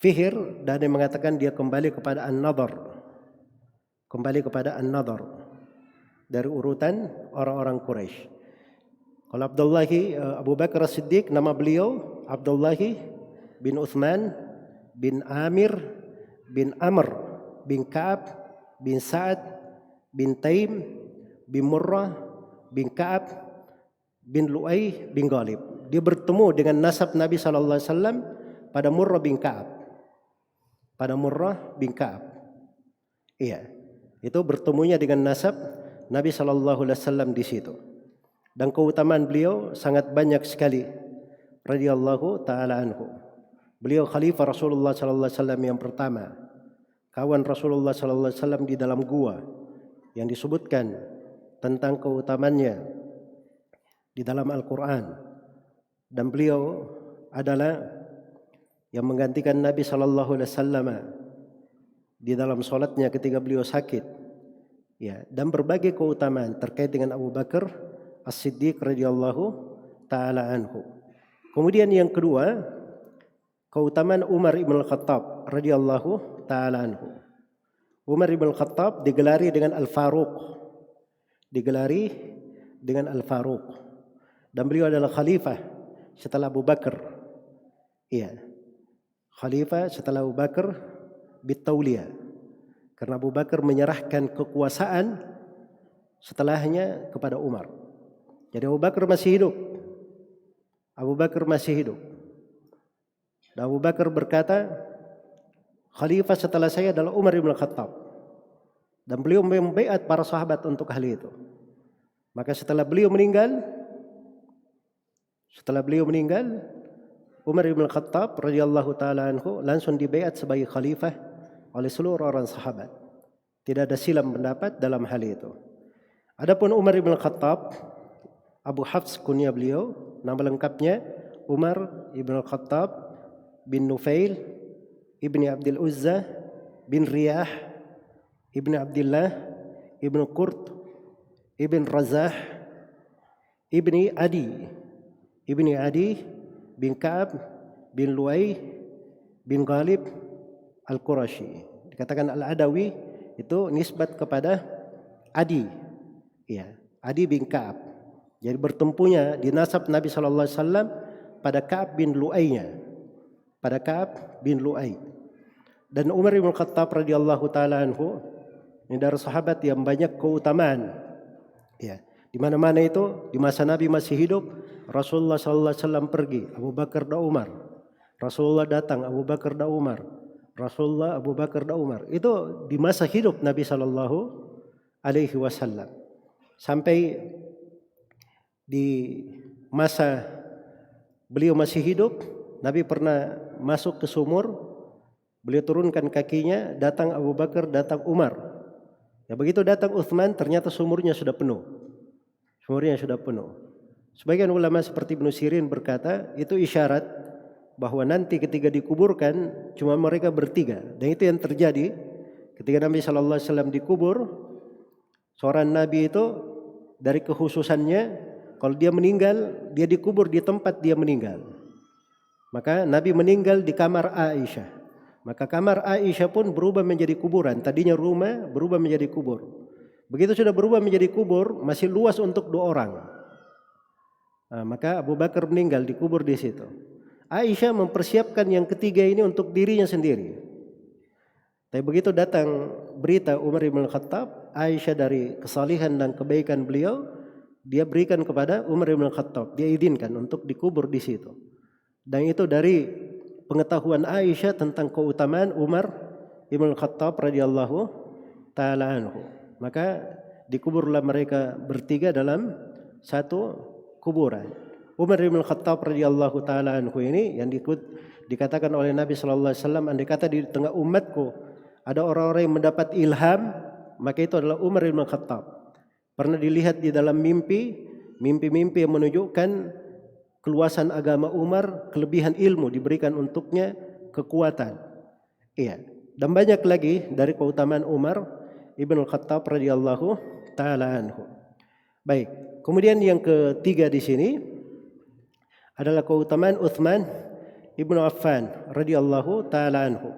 Fihr, dan yang mengatakan dia kembali kepada An-Nadhr. Kembali kepada An-Nadhr dari urutan orang-orang Quraisy. Kalau Abu Bakar As-Siddiq, nama beliau Abdullah bin Uthman bin Amir bin Amr bin Ka'ab bin Sa'ad bin Taim bin Murrah bin Ka'ab bin Lu'ay bin Ghalib. Dia bertemu dengan nasab Nabi sallallahu alaihi wasallam pada Murrah bin Ka'ab. Pada Murrah bin Ka'ab. Iya. Itu bertemunya dengan nasab Nabi sallallahu alaihi wasallam di situ. Dan keutamaan beliau sangat banyak sekali radhiyallahu taala anhu. Beliau khalifah Rasulullah sallallahu alaihi wasallam yang pertama. Kawan Rasulullah sallallahu alaihi wasallam di dalam gua yang disebutkan tentang keutamaannya di dalam Al-Qur'an. Dan beliau adalah yang menggantikan Nabi sallallahu alaihi wasallam di dalam salatnya ketika beliau sakit. Ya, dan berbagai keutamaan terkait dengan Abu Bakar As-Siddiq radhiyallahu taala anhu. Kemudian yang kedua, keutamaan Umar ibn Al-Khattab radhiyallahu taala anhu. Umar ibn Al-Khattab digelari dengan Al-Faruq. Digelari dengan Al-Faruq. Dan beliau adalah khalifah setelah Abu Bakar. Iya. Khalifah setelah Abu Bakar bitawliyah. Karena Abu Bakar menyerahkan kekuasaan setelahnya kepada Umar. Jadi Abu Bakar masih hidup. Abu Bakar masih hidup. Dan Abu Bakar berkata, khalifah setelah saya adalah Umar ibn Khattab. Dan beliau membaiat para sahabat untuk hal itu. Maka setelah beliau meninggal, Umar ibn Khattab radhiyallahu taala anhu langsung dibaiat sebagai khalifah oleh seluruh orang sahabat. Tidak ada silam pendapat dalam hal itu. Adapun Umar ibn Khattab, Abu Hafs kunya beliau, nama lengkapnya Umar ibn Khattab bin Nufail ibni Abdul Uzza bin Riyah ibni Abdullah ibn Qurt ibn Razah ibni Adi bin Ka'ab bin Lu'ay bin Ghalib Al-Qurashi. Dikatakan Al-Adawi itu nisbat kepada Adi. Ya, Adi bin Ka'ab. Jadi bertempunya di nasab Nabi sallallahu alaihi wasallam pada Ka'ab bin Lu'ay-nya. Pada Ka'ab bin Lu'ay. Dan Umar bin Khattab radhiyallahu taala anhu ini dari sahabat yang banyak keutamaan. Ya, di mana-mana itu di masa Nabi masih hidup, Rasulullah sallallahu alaihi wasallam pergi, Abu Bakar dan Umar. Rasulullah datang, Abu Bakar dan Umar. Rasulullah, Abu Bakar dan Umar. Itu di masa hidup Nabi sallallahu alaihi wasallam. Sampai di masa beliau masih hidup, Nabi pernah masuk ke sumur, beliau turunkan kakinya, datang Abu Bakar, datang Umar. Ya begitu datang Uthman, ternyata sumurnya sudah penuh. Sumurnya sudah penuh. Sebagian ulama seperti Ibnu Sirin berkata, itu isyarat bahwa nanti ketika dikuburkan cuma mereka bertiga. Dan itu yang terjadi ketika Nabi sallallahu alaihi wasallam dikubur. Seorang Nabi itu dari kekhususannya, kalau dia meninggal, dia dikubur di tempat dia meninggal. Maka Nabi meninggal di kamar Aisyah. Maka kamar Aisyah pun berubah menjadi kuburan. Tadinya rumah berubah menjadi kubur. Begitu sudah berubah menjadi kubur, masih luas untuk 2 orang. Nah, maka Abu Bakar meninggal dikubur di situ. Aisyah mempersiapkan yang ketiga ini untuk dirinya sendiri. Tapi begitu datang berita Umar bin Khattab, Aisyah dari kesalihan dan kebaikan beliau, dia berikan kepada Umar bin Khattab, dia izinkan untuk dikubur di situ. Dan itu dari pengetahuan Aisyah tentang keutamaan Umar bin Khattab radhiyallahu taala anhu. Maka dikuburlah mereka bertiga dalam satu kuburan. Umar bin Khattab radhiyallahu taala anhu ini yang dikatakan oleh Nabi sallallahu alaihi wasallam, andai kata di tengah umatku ada orang-orang yang mendapat ilham, maka itu adalah Umar bin Khattab. Pernah dilihat di dalam mimpi-mimpi yang menunjukkan keluasan agama Umar, kelebihan ilmu diberikan untuknya, kekuatan. Iya. Dan banyak lagi dari keutamaan Umar ibn Khattab radhiyallahu taala anhu. Baik. Kemudian yang ketiga di sini adalah keutamaan Uthman ibn Affan radhiyallahu taala anhu.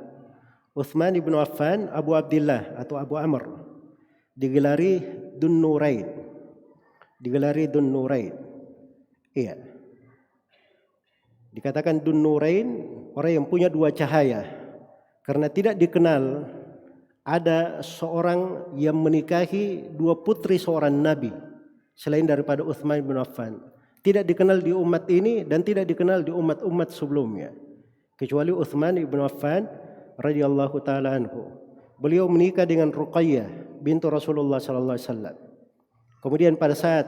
Uthman ibn Affan Abu Abdullah atau Abu Amr, digelari Dun Nurain. Digelari Dun Nurain. Iya. Dikatakan Dun Nurain, orang yang punya 2 cahaya. Karena tidak dikenal ada seorang yang menikahi 2 putri seorang nabi selain daripada Uthman bin Affan. Tidak dikenal di umat ini dan tidak dikenal di umat-umat sebelumnya. Kecuali Uthman ibn Affan radhiyallahu taala anhu. Beliau menikah dengan Ruqayyah bintu Rasulullah sallallahu alaihi wasallam. Kemudian pada saat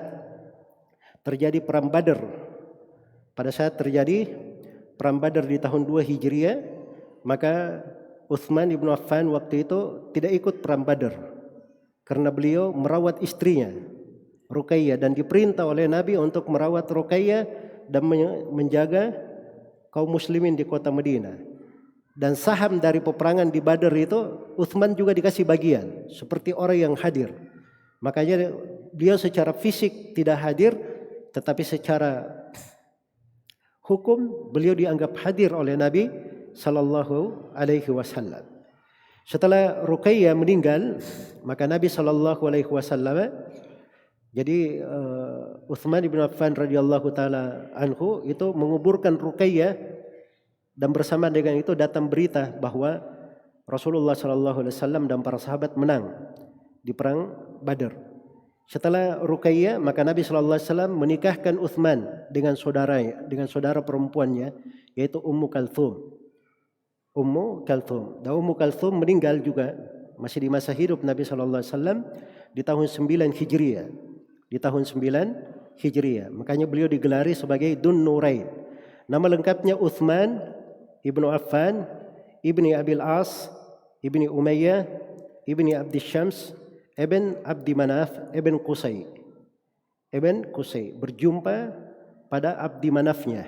terjadi perang Badar, di tahun 2 Hijriah, maka Uthman ibn Affan waktu itu tidak ikut perang Badar karena beliau merawat istrinya Ruqayyah dan diperintah oleh Nabi untuk merawat Ruqayyah dan menjaga kaum muslimin di kota Madinah. Dan saham dari peperangan di Badar itu Uthman juga dikasih bagian seperti orang yang hadir. Makanya beliau secara fisik tidak hadir, tetapi secara hukum beliau dianggap hadir oleh Nabi sallallahu alaihi wasallam. Setelah Ruqayyah meninggal, maka Nabi sallallahu alaihi wasallam, jadi Uthman bin Affan radhiyallahu taala anhu itu menguburkan Ruqayyah, dan bersama dengan itu datang berita bahwa Rasulullah sallallahu alaihi wasallam dan para sahabat menang di perang Badar. Setelah Ruqayyah, maka Nabi sallallahu alaihi wasallam menikahkan Uthman dengan saudara perempuannya, yaitu Ummu Kalthum. Dan Ummu Kalthum meninggal juga masih di masa hidup Nabi sallallahu alaihi wasallam di tahun 9 Hijriah. Makanya beliau digelari sebagai Dun Nurain. Nama lengkapnya Uthman ibnu Affan ibni Abil As ibni Umayyah ibni Abdi Syams ibn Abdi Manaf ibn Qusay. Berjumpa pada Abdi Manafnya.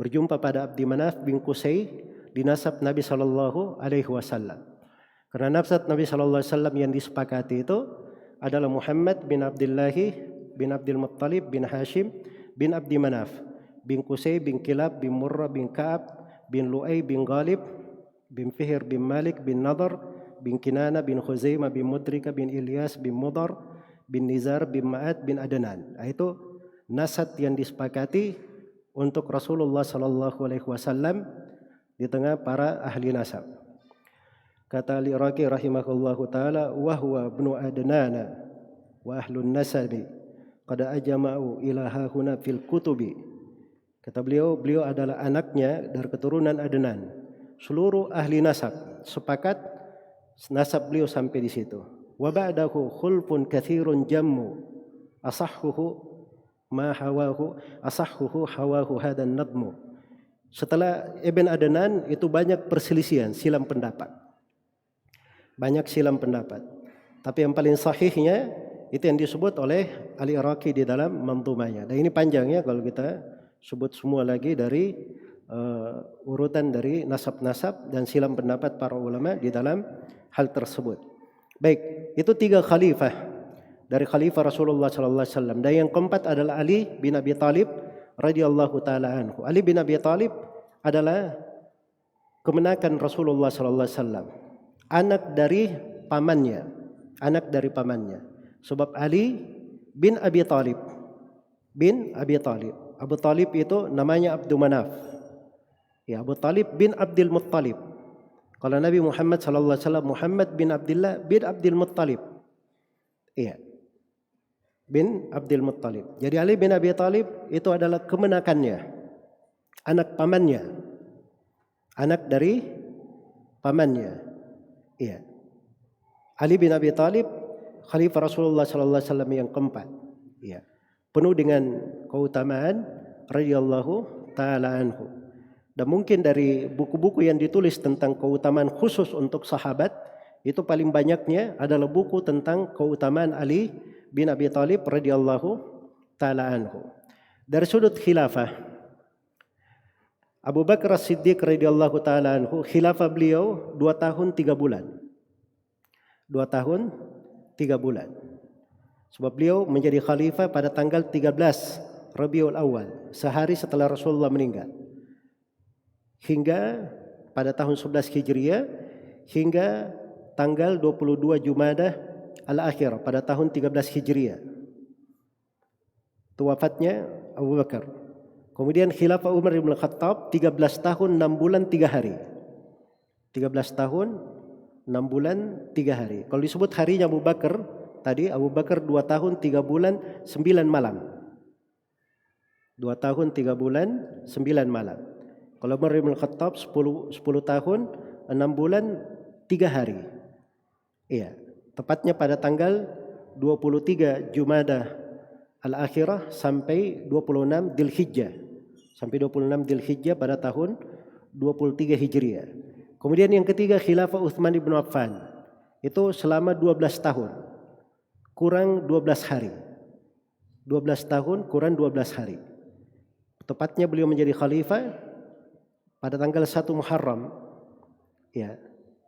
Abdi Manaf bin Qusay di nasab Nabi sallallahu alaihi wasallam. Karena nasab Nabi sallallahu alaihi wasallam yang disepakati itu adalah Muhammad bin Abdullah bin Abdul Muttalib bin Hashim bin Abdi Manaf bin Qusay bin Kilab bin Murrah bin Ka'ab bin Lu'ay bin Ghalib bin Fihr bin Malik bin Nadar bin Kinana bin Khuzaimah bin Mudrika bin Ilyas bin Mudar bin Nizar bin Ma'ad bin Adnan. Itu nasab yang disepakati untuk Rasulullah sallallahu alaihi wasallam di tengah para ahli nasab. Kata Al-Iraqi rahimahullahu taala, wa huwa ibnu Adnana wa ahlun nasabi qad ajma'u ila hahuna fil kutubi. Kata beliau adalah anaknya dari keturunan Adnan. Seluruh ahli nasab sepakat nasab beliau sampai di situ. Wa ba'dahu khulfun katsirun jammu asahhuhu hawahu hadan nadmu. Setelah Ibn Adnan itu banyak perselisihan, silam pendapat. Tapi yang paling sahihnya itu yang disebut oleh Al-Iraqi di dalam manzumahnya. Dan ini panjangnya kalau kita sebut semua lagi dari urutan dari nasab-nasab dan silam pendapat para ulama di dalam hal tersebut. Baik, itu 3 khalifah dari khalifah Rasulullah sallallahu alaihi wasallam. Dan yang keempat adalah Ali bin Abi Thalib radhiyallahu taala anhu. Ali bin Abi Thalib adalah kemenakan Rasulullah sallallahu alaihi wasallam. Anak dari pamannya. Sebab Ali bin Abi Thalib. Abu Talib itu namanya Abdul Manaf. Ya, Abu Talib bin Abdul Muttalib. Kalau Nabi Muhammad sallallahu alaihi wasallam Muhammad bin Abdullah bin Abdul Muttalib. Iya. Bin Abdul Muttalib. Jadi Ali bin Abi Thalib itu adalah kemenakannya. Anak pamannya. Anak dari pamannya. Iya. Ali bin Abi Thalib khalifah Rasulullah sallallahu alaihi wasallam yang keempat. Iya. Penuh dengan keutamaan radhiyallahu taala anhu. Dan mungkin dari buku-buku yang ditulis tentang keutamaan khusus untuk sahabat, itu paling banyaknya adalah buku tentang keutamaan Ali bin Abi Thalib radhiyallahu taala anhu. Dari sudut khilafah, Abu Bakar As-Siddiq radhiyallahu taala anhu, khilafah beliau 2 tahun 3 bulan. 2 tahun 3 bulan. Sebab beliau menjadi khalifah pada tanggal 13 Rabiul Awal, sehari setelah Rasulullah meninggal. Hingga pada tahun 11 Hijriah hingga tanggal 22 Jumadah Al-Akhir pada tahun 13 Hijriah. Itu wafatnya Abu Bakar. Kemudian khilafah Umar bin Khattab 13 tahun 6 bulan 3 hari. 13 tahun 6 bulan 3 hari. Kalau disebut harinya Abu Bakar, tadi Abu Bakar 2 tahun 3 bulan 9 malam. 2 tahun 3 bulan 9 malam. Kalau Umar bin Khattab 10 tahun 6 bulan 3 hari. Iya, tepatnya pada tanggal 23 Jumadah Al-Akhirah sampai 26 Dzulhijjah. Sampai 26 Dzulhijjah pada tahun 23 Hijriah. Kemudian yang ketiga Khilafah Utsman bin Affan. Itu selama 12 tahun. Kurang 12 hari. 12 tahun kurang 12 hari. Tepatnya beliau menjadi khalifah pada tanggal 1 Muharram ya,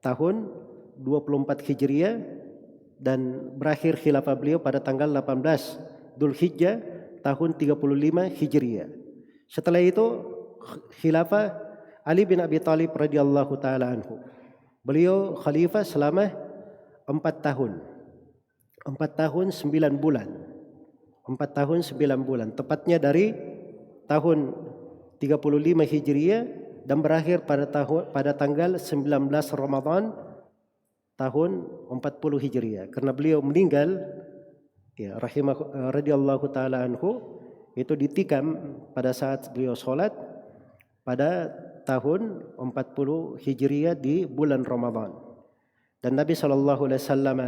tahun 24 Hijriah dan berakhir khilafah beliau pada tanggal 18 Dzulhijjah tahun 35 Hijriah. Setelah itu khilafah Ali bin Abi Thalib radhiyallahu taala anhu. Beliau khalifah selama 4 tahun. 4 tahun 9 bulan. 4 tahun 9 bulan. Tepatnya dari tahun 35 Hijriah dan berakhir pada tanggal 19 Ramadan tahun 40 Hijriah. Karena beliau meninggal ya radhiyallahu taala anhu itu ditikam pada saat beliau sholat pada tahun 40 Hijriah di bulan Ramadan. Dan Nabi sallallahu alaihi wasallam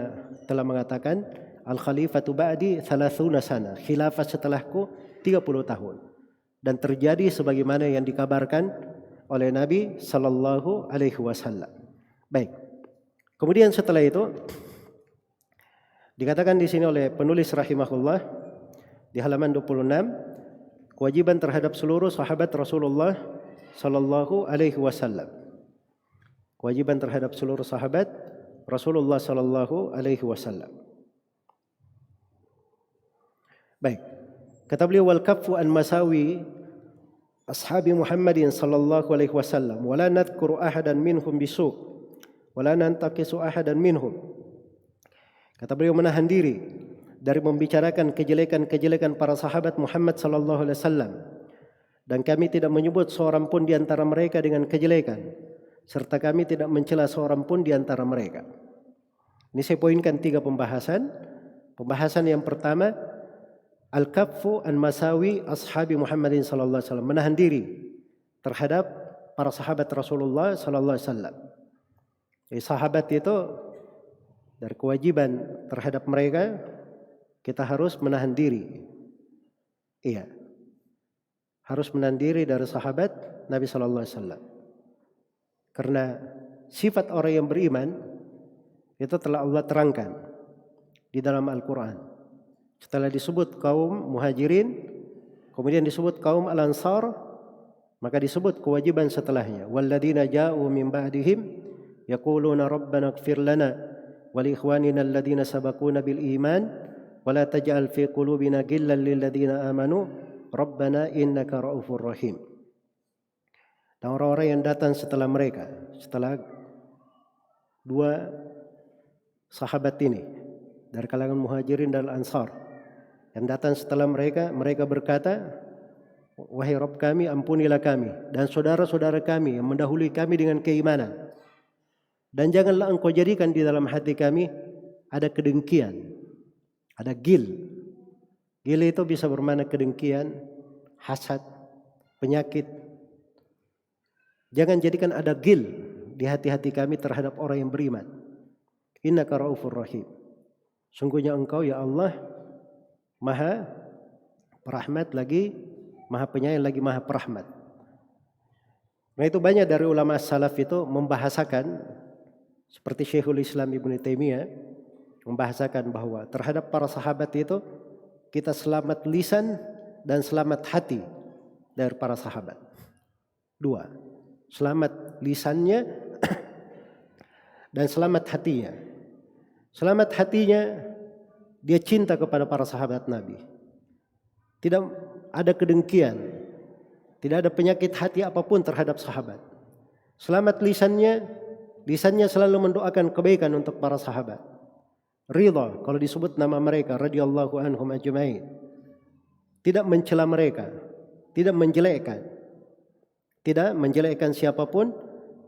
telah mengatakan al-khalifatu ba'di 30 sana. Khilafah setelahku 30 tahun. Dan terjadi sebagaimana yang dikabarkan oleh Nabi sallallahu alaihi wasallam. Baik. Kemudian setelah itu dikatakan di sini oleh penulis rahimahullah di halaman 26 kewajiban terhadap seluruh sahabat Rasulullah sallallahu alaihi wasallam. Kewajiban terhadap seluruh sahabat Rasulullah sallallahu alaihi wasallam. Baik. Kata beliau wal kaffu an masawi ashabi Muhammadin sallallahu alaihi wasallam wa la nadhkuru ahadan minhum bisu wa la nantaqisu ahadan minhum. Kata beliau menahan diri dari membicarakan kejelekan-kejelekan para sahabat Muhammad sallallahu alaihi wasallam dan kami tidak menyebut seorang pun di antara mereka dengan kejelekan serta kami tidak mencela seorang pun di antara mereka. Ini saya poinkan 3 pembahasan. Pembahasan yang pertama al-kaffu an masawi ashabi Muhammadin sallallahu alaihi wasallam, menahan diri terhadap para sahabat Rasulullah sallallahu alaihi wasallam. Sahabat itu dari kewajiban terhadap mereka kita harus menahan diri. Iya. Harus menahan diri dari sahabat Nabi sallallahu alaihi wasallam. Karena sifat orang yang beriman itu telah Allah terangkan di dalam Al-Qur'an. Setelah disebut kaum Muhajirin, kemudian disebut kaum Al-Ansar, maka disebut kewajiban setelahnya. Walladzina ja'u min ba'dihim yaquluna rabbana ighfir lana wa li ikhwanina alladzina sabaquna bil iman wa la taj'al fi qulubina ghillan lil ladzina amanu rabbana innaka ra'ufur rahim. Dan orang-orang yang datang setelah mereka, setelah 2 sahabat ini dari kalangan Muhajirin dan Ansar yang datang setelah mereka, mereka berkata, wahai Rabb kami, ampunilah kami dan saudara-saudara kami yang mendahului kami dengan keimanan. Dan janganlah engkau jadikan di dalam hati kami ada kedengkian, ada gil. Gil itu bisa bermakna kedengkian, hasad, penyakit. Jangan jadikan ada gil di hati-hati kami terhadap orang yang beriman. Innaka ra'ufur rahim. Sungguhnya engkau ya Allah Maha Perahmat lagi Maha Penyayang lagi Maha Perahmat. Nah itu banyak dari ulama salaf itu membahasakan seperti Syekhul Islam Ibnu Taimiyah membahasakan bahwa terhadap para sahabat itu kita selamat lisan dan selamat hati dari para sahabat. 2. Selamat lisannya dan selamat hatinya. Selamat hatinya dia cinta kepada para sahabat Nabi. Tidak ada kedengkian, tidak ada penyakit hati apapun terhadap sahabat. Selamat lisannya selalu mendoakan kebaikan untuk para sahabat. Ridha kalau disebut nama mereka radhiyallahu anhum ajma'in. Tidak mencela mereka, tidak menjelekkan siapapun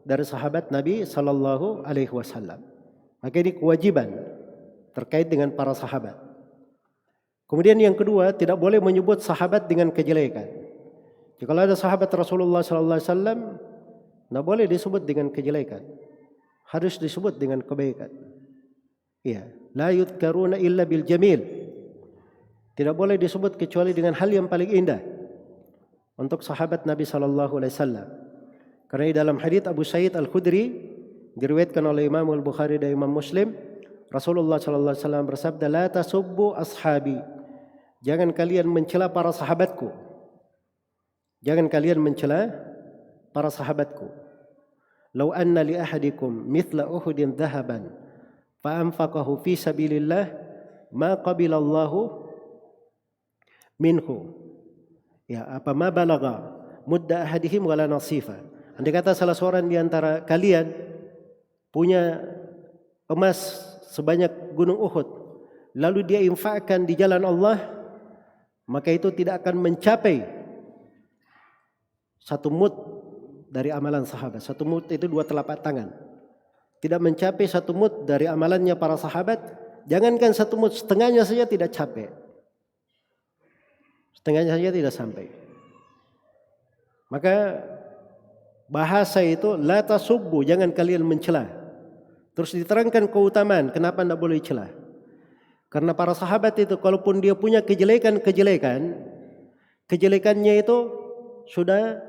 dari sahabat Nabi sallallahu alaihi wasallam. Maka ini kewajiban terkait dengan para sahabat. Kemudian yang kedua, tidak boleh menyebut sahabat dengan kejelekan. Jadi kalau ada sahabat Rasulullah sallallahu alaihi wasallam, tidak boleh disebut dengan kejelekan. Harus disebut dengan kebaikan. Iya, la yudkaruna illa bil jamil. Tidak boleh disebut kecuali dengan hal yang paling indah untuk sahabat Nabi sallallahu alaihi wasallam. Karena di dalam hadits Abu Sa'id Al-Khudri diriwayatkan oleh Imam Al-Bukhari dan Imam Muslim, Rasulullah sallallahu alaihi wasallam bersabda, "La tasubbu ashabi." Jangan kalian mencela para sahabatku. Jangan kalian mencela para sahabatku. "Lau anna li ahadikum mithla Uhudin dhahaban fa anfaqahu fi sabilillah ma qabilallahu minhu." Ya, apa ma balagha mudda ahadihim wala nasifa. Andai kata salah seorang di antara kalian punya emas sebanyak gunung Uhud, lalu dia infakkan di jalan Allah, maka itu tidak akan mencapai satu mud dari amalan sahabat. Satu mud itu 2 telapak tangan. Tidak mencapai satu mud dari amalannya para sahabat. Jangankan satu mud, setengahnya saja tidak capai. Setengahnya saja tidak sampai. Maka bahasa itu la tasubbu, jangan kalian mencela. Terus diterangkan keutamaan kenapa tidak boleh celah. Karena para sahabat itu kalaupun dia punya kejelekannya itu sudah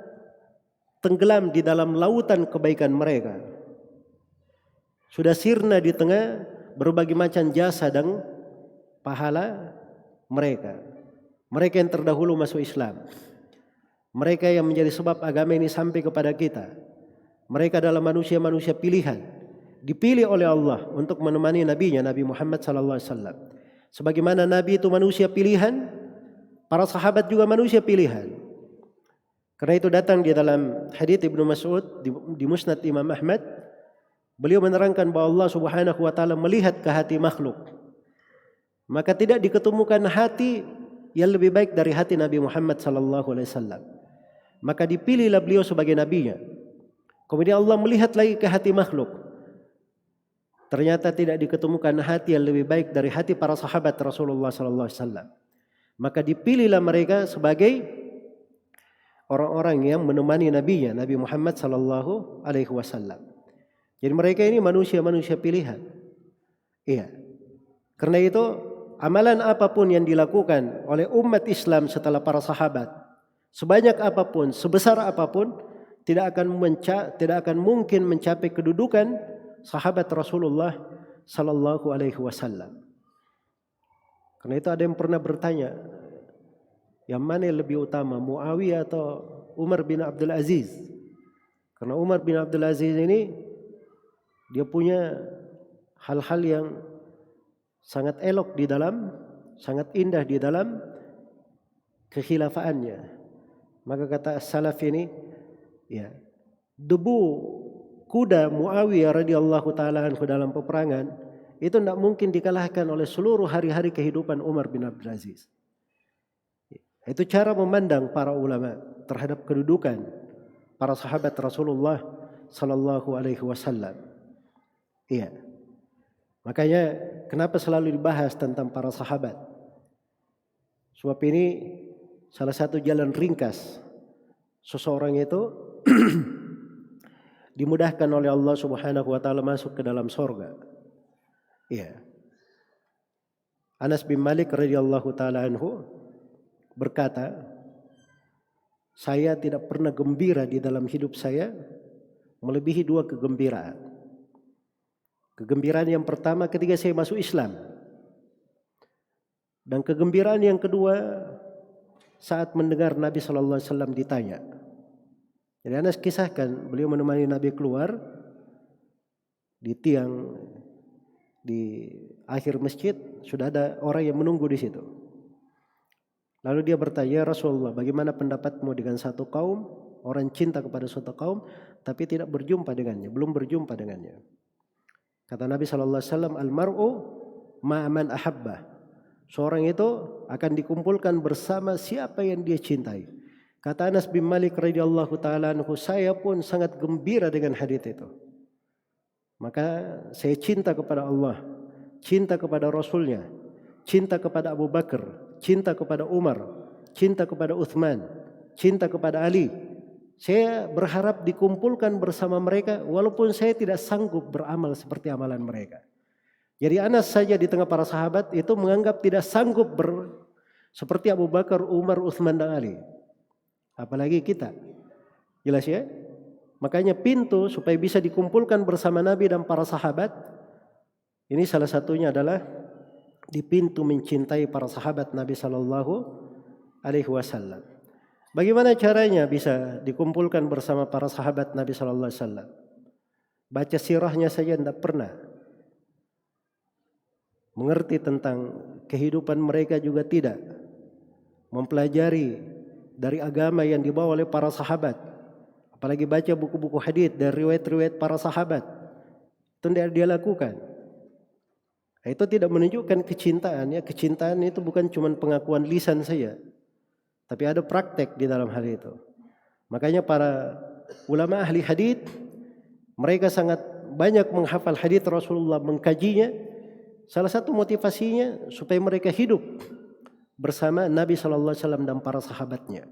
tenggelam di dalam lautan kebaikan mereka. Sudah sirna di tengah berbagai macam jasa dan pahala mereka. Mereka yang terdahulu masuk Islam. Mereka yang menjadi sebab agama ini sampai kepada kita. Mereka adalah manusia-manusia pilihan. Dipilih oleh Allah untuk menemani nabinya, Nabi Muhammad sallallahu alaihi wasallam. Sebagaimana nabi itu manusia pilihan, para sahabat juga manusia pilihan. Karena itu datang di dalam hadits Ibnu Mas'ud di Musnad Imam Ahmad, beliau menerangkan bahwa Allah Subhanahu wa taala melihat ke hati makhluk. Maka tidak diketemukan hati yang lebih baik dari hati Nabi Muhammad sallallahu alaihi wasallam. Maka dipilihlah beliau sebagai nabinya. Kemudian Allah melihat lagi ke hati makhluk. Ternyata tidak diketemukan hati yang lebih baik dari hati para sahabat Rasulullah sallallahu alaihi wasallam. Maka dipilihlah mereka sebagai orang-orang yang menemani nabinya, Nabi Muhammad sallallahu alaihi wasallam. Jadi mereka ini manusia-manusia pilihan. Iya. Karena itu amalan apapun yang dilakukan oleh umat Islam setelah para sahabat, sebanyak apapun, sebesar apapun, tidak akan mungkin mencapai kedudukan sahabat Rasulullah sallallahu alaihi wasallam. Karena itu ada yang pernah bertanya, yang mana yang lebih utama, Muawiyah atau Umar bin Abdul Aziz? Karena Umar bin Abdul Aziz ini dia punya hal-hal yang sangat elok di dalam, sangat indah di dalam kekhilafaannya. Maka kata salaf ini, ya, debu kuda Muawiyah radhiyallahu taala anhu dalam peperangan itu tidak mungkin dikalahkan oleh seluruh hari-hari kehidupan Umar bin Abdul Aziz. Itu cara memandang para ulama terhadap kedudukan para sahabat Rasulullah sallallahu alaihi wasallam. Iya. Makanya kenapa selalu dibahas tentang para sahabat? Sebab ini salah satu jalan ringkas seseorang itu dimudahkan oleh Allah Subhanahu wa taala masuk ke dalam surga. Iya. Anas bin Malik radhiyallahu taala anhu berkata, saya tidak pernah gembira di dalam hidup saya melebihi 2 kegembiraan. Kegembiraan yang pertama ketika saya masuk Islam. Dan kegembiraan yang kedua saat mendengar Nabi sallallahu alaihi wasallam ditanya. Jadi Anas kisahkan beliau menemani Nabi keluar di tiang di akhir masjid, sudah ada orang yang menunggu di situ. Lalu dia bertanya, Rasulullah, bagaimana pendapatmu dengan satu kaum, orang cinta kepada suatu kaum, tapi tidak berjumpa dengannya, belum berjumpa dengannya. Kata Nabi SAW, Al-mar'u ma'aman ahabbah. Seorang itu akan dikumpulkan bersama siapa yang dia cintai. Kata Anas bin Malik radhiyallahu ta'ala anhu, saya pun sangat gembira dengan hadits itu. Maka saya cinta kepada Allah, cinta kepada Rasulnya, cinta kepada Abu Bakar, cinta kepada Umar, cinta kepada Uthman, cinta kepada Ali. Saya berharap dikumpulkan bersama mereka walaupun saya tidak sanggup beramal seperti amalan mereka. Jadi Anas saja di tengah para sahabat itu menganggap tidak sanggup seperti Abu Bakar, Umar, Utsman dan Ali. Apalagi kita. Jelas ya? Makanya pintu supaya bisa dikumpulkan bersama Nabi dan para sahabat, ini salah satunya adalah di pintu mencintai para sahabat Nabi Sallallahu Alaihi Wasallam. Bagaimana caranya bisa dikumpulkan bersama para sahabat Nabi Sallallahu Alaihi Wasallam? Baca sirahnya saja tidak pernah. Mengerti tentang kehidupan mereka juga tidak. Mempelajari dari agama yang dibawa oleh para sahabat. Apalagi baca buku-buku hadits dari riwayat-riwayat para sahabat. Itu tidak dia lakukan. Itu tidak menunjukkan kecintaan. Ya, kecintaan itu bukan cuma pengakuan lisan saja. Tapi ada praktek di dalam hal itu. Makanya para ulama ahli hadits mereka sangat banyak menghafal hadits Rasulullah, mengkajinya. Salah satu motivasinya supaya mereka hidup bersama Nabi Sallallahu Alaihi Wasallam dan para sahabatnya.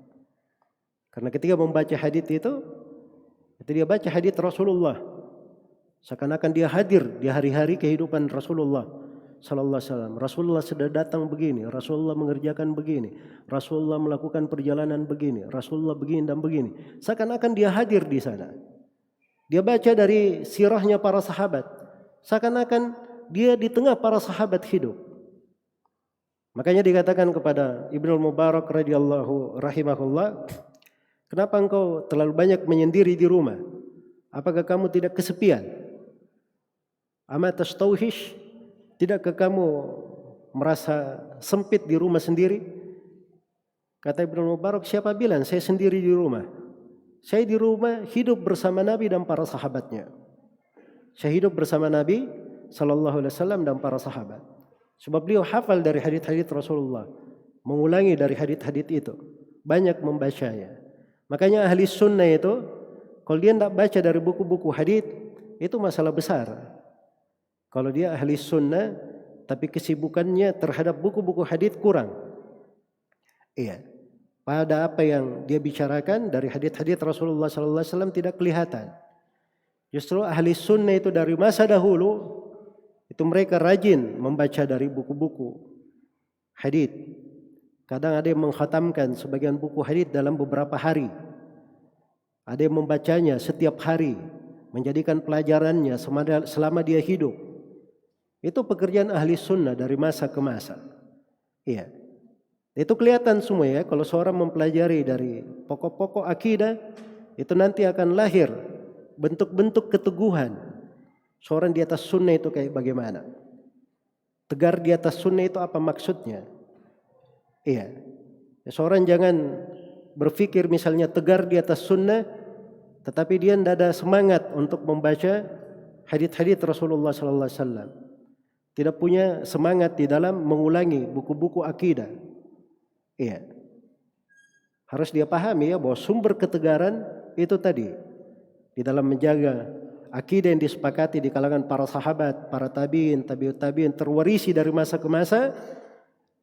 Karena ketika membaca hadits itu dia baca hadits Rasulullah, seakan-akan dia hadir di hari-hari kehidupan Rasulullah Sallallahu Alaihi Wasallam. Rasulullah sudah datang begini, Rasulullah mengerjakan begini, Rasulullah melakukan perjalanan begini, Rasulullah begini dan begini. Seakan-akan dia hadir di sana. Dia baca dari sirahnya para sahabat, seakan-akan dia di tengah para sahabat hidup. Makanya dikatakan kepada Ibnu Mubarak radhiyallahu rahimahullah, kenapa engkau terlalu banyak menyendiri di rumah? Apakah kamu tidak kesepian? Ama tastauhish? Tidakkah kamu merasa sempit di rumah sendiri? Kata Ibnu Mubarak, siapa bilang saya sendiri di rumah? Saya di rumah hidup bersama Nabi dan para sahabatnya. Saya hidup bersama Nabi Sallallahu Alaihi Wasallam dan para sahabat. Sebab beliau hafal dari hadits-hadits Rasulullah, mengulangi dari hadits-hadits itu, banyak membacanya. Makanya ahli sunnah itu, kalau dia tidak baca dari buku-buku hadits, itu masalah besar. Kalau dia ahli sunnah, tapi kesibukannya terhadap buku-buku hadits kurang. Iya. Pada apa yang dia bicarakan dari hadits-hadits Rasulullah Sallallahu Alaihi Wasallam tidak kelihatan. Justru ahli sunnah itu dari masa dahulu itu mereka rajin membaca dari buku-buku hadits. Kadang ada yang mengkhatamkan sebagian buku hadits dalam beberapa hari. Ada yang membacanya setiap hari, menjadikan pelajarannya selama dia hidup. Itu pekerjaan ahli sunnah dari masa ke masa. Iya. Itu kelihatan semua ya, kalau seorang mempelajari dari pokok-pokok akidah, itu nanti akan lahir bentuk-bentuk keteguhan. Seorang di atas sunnah itu kayak bagaimana? Tegar di atas sunnah itu apa maksudnya? Iya. Seorang jangan berpikir misalnya tegar di atas sunnah, tetapi dia tidak ada semangat untuk membaca hadits-hadits Rasulullah Sallallahu Alaihi Wasallam. Tidak punya semangat di dalam mengulangi buku-buku akidah. Iya. Harus dia pahami ya bahwa sumber ketegaran itu tadi di dalam menjaga akidah yang disepakati di kalangan para sahabat, para tabi'in, tabi'ut tabi'in terwarisi dari masa ke masa,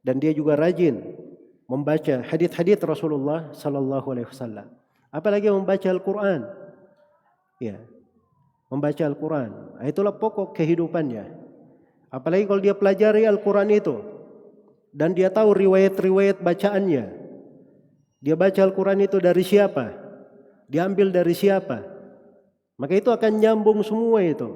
dan dia juga rajin membaca hadits-hadits Rasulullah Sallallahu Alaihi Wasallam. Apalagi membaca Al-Quran, ya, membaca Al-Quran. Itulah pokok kehidupannya. Apalagi kalau dia pelajari Al-Quran itu dan dia tahu riwayat-riwayat bacaannya. Dia baca Al-Quran itu dari siapa? Diambil dari siapa? Maka itu akan nyambung semua itu.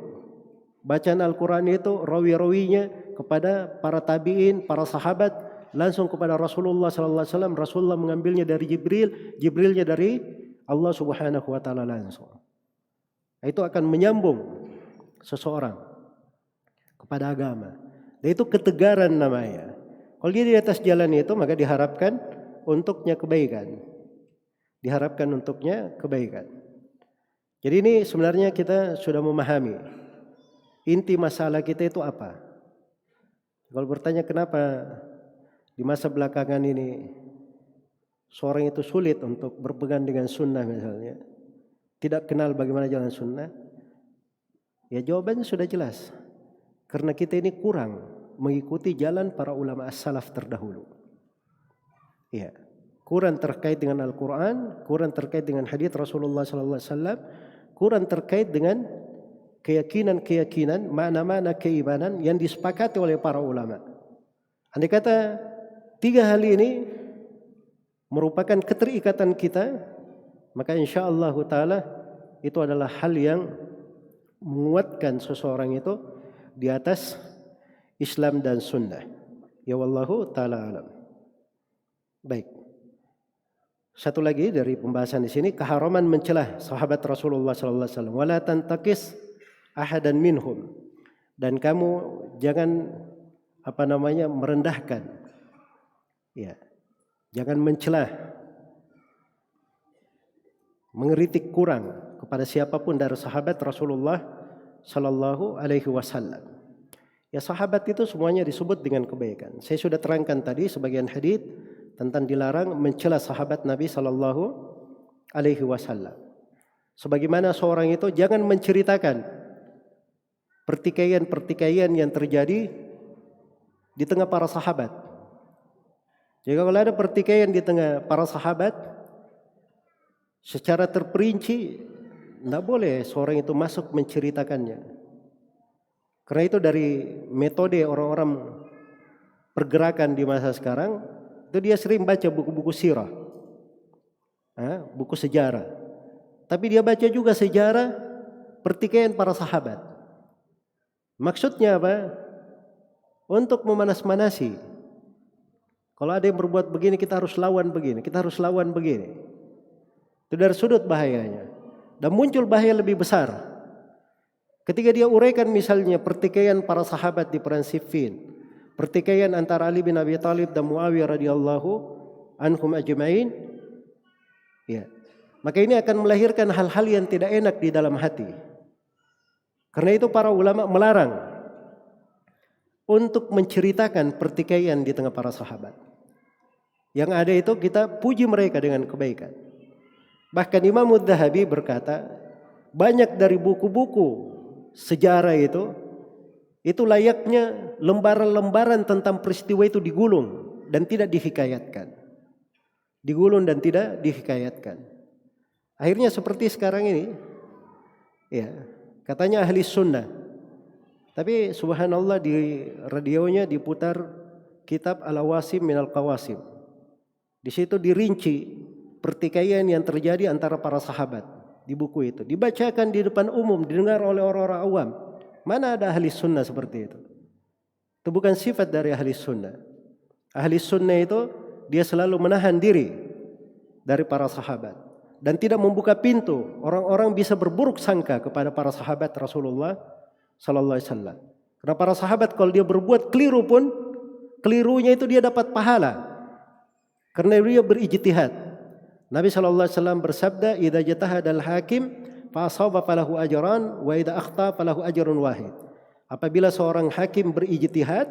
Bacaan Al-Quran itu rawi-rawinya kepada para tabi'in, para sahabat, langsung kepada Rasulullah Sallallahu Alaihi Wasallam. Rasulullah mengambilnya dari Jibril, Jibrilnya dari Allah Subhanahu Wa Taala langsung. Itu akan menyambung seseorang kepada agama. Dan itu ketegaran namanya. Kalau dia di atas jalan itu, maka diharapkan untuknya kebaikan. Diharapkan untuknya kebaikan. Jadi ini sebenarnya kita sudah memahami inti masalah kita itu apa. Kalau bertanya kenapa di masa belakangan ini seorang itu sulit untuk berpegang dengan sunnah misalnya, tidak kenal bagaimana jalan sunnah, ya jawabannya sudah jelas. Karena kita ini kurang mengikuti jalan para ulama as-salaf terdahulu. Ya, kurang terkait dengan Al-Quran, kurang terkait dengan hadits Rasulullah SAW, kurang terkait dengan keyakinan-keyakinan, makna-makna keimanan yang disepakati oleh para ulama. Andai kata tiga hal ini merupakan keterikatan kita, maka insyaallah ta'ala itu adalah hal yang menguatkan seseorang itu di atas Islam dan sunnah. Ya wallahu ta'ala alam. Baik. Satu lagi dari pembahasan di sini, keharaman mencelah sahabat Rasulullah sallallahu alaihi wasallam. Wala tantaqis ahadan minhum. Dan kamu jangan merendahkan. Ya. Jangan mencelah, mengeritik kurang kepada siapapun dari sahabat Rasulullah sallallahu alaihi wasallam. Ya, sahabat itu semuanya disebut dengan kebaikan. Saya sudah terangkan tadi sebagian hadits tentang dilarang mencela sahabat Nabi sallallahu alaihi wasallam. Sebagaimana seorang itu jangan menceritakan pertikaian-pertikaian yang terjadi di tengah para sahabat. Jika kalau ada pertikaian di tengah para sahabat secara terperinci, tidak boleh seorang itu masuk menceritakannya. Karena itu dari metode orang-orang pergerakan di masa sekarang, itu dia sering baca buku-buku sirah, buku sejarah. Tapi dia baca juga sejarah pertikaian para sahabat. Maksudnya apa? Untuk memanas-manasi. Kalau ada yang berbuat begini, kita harus lawan begini, kita harus lawan begini. Itu dari sudut bahayanya. Dan muncul bahaya lebih besar ketika dia uraikan misalnya pertikaian para sahabat di perang Siffin, pertikaian antara Ali bin Abi Thalib dan Muawiyah radhiyallahu anhum ajma'in. Ya. Maka ini akan melahirkan hal-hal yang tidak enak di dalam hati. Karena itu para ulama melarang untuk menceritakan pertikaian di tengah para sahabat. Yang ada itu kita puji mereka dengan kebaikan. Bahkan Imam Adz-Dzahabi berkata, banyak dari buku-buku sejarah itu layaknya lembaran-lembaran tentang peristiwa itu digulung dan tidak dihikayatkan. Digulung dan tidak dihikayatkan. Akhirnya seperti sekarang ini, ya, katanya ahli sunnah. Tapi subhanallah di radionya diputar kitab Al-Awasim Minal Qawasim. Di situ dirinci pertikaian yang terjadi antara para sahabat di buku itu. Dibacakan di depan umum, didengar oleh orang-orang awam. Mana ada ahli sunnah seperti itu? Itu bukan sifat dari ahli sunnah. Ahli sunnah itu dia selalu menahan diri dari para sahabat dan tidak membuka pintu orang-orang bisa berburuk sangka kepada para sahabat Rasulullah sallallahu alaihi wasallam. Karena para sahabat kalau dia berbuat keliru pun, kelirunya itu dia dapat pahala. Karena dia berijtihad. Nabi sallallahu alaihi wasallam bersabda, "Idza jatahadal hakim fa asaba falahu ajran wa idza akhta falahu ajrun wahid." Apabila seorang hakim berijtihad,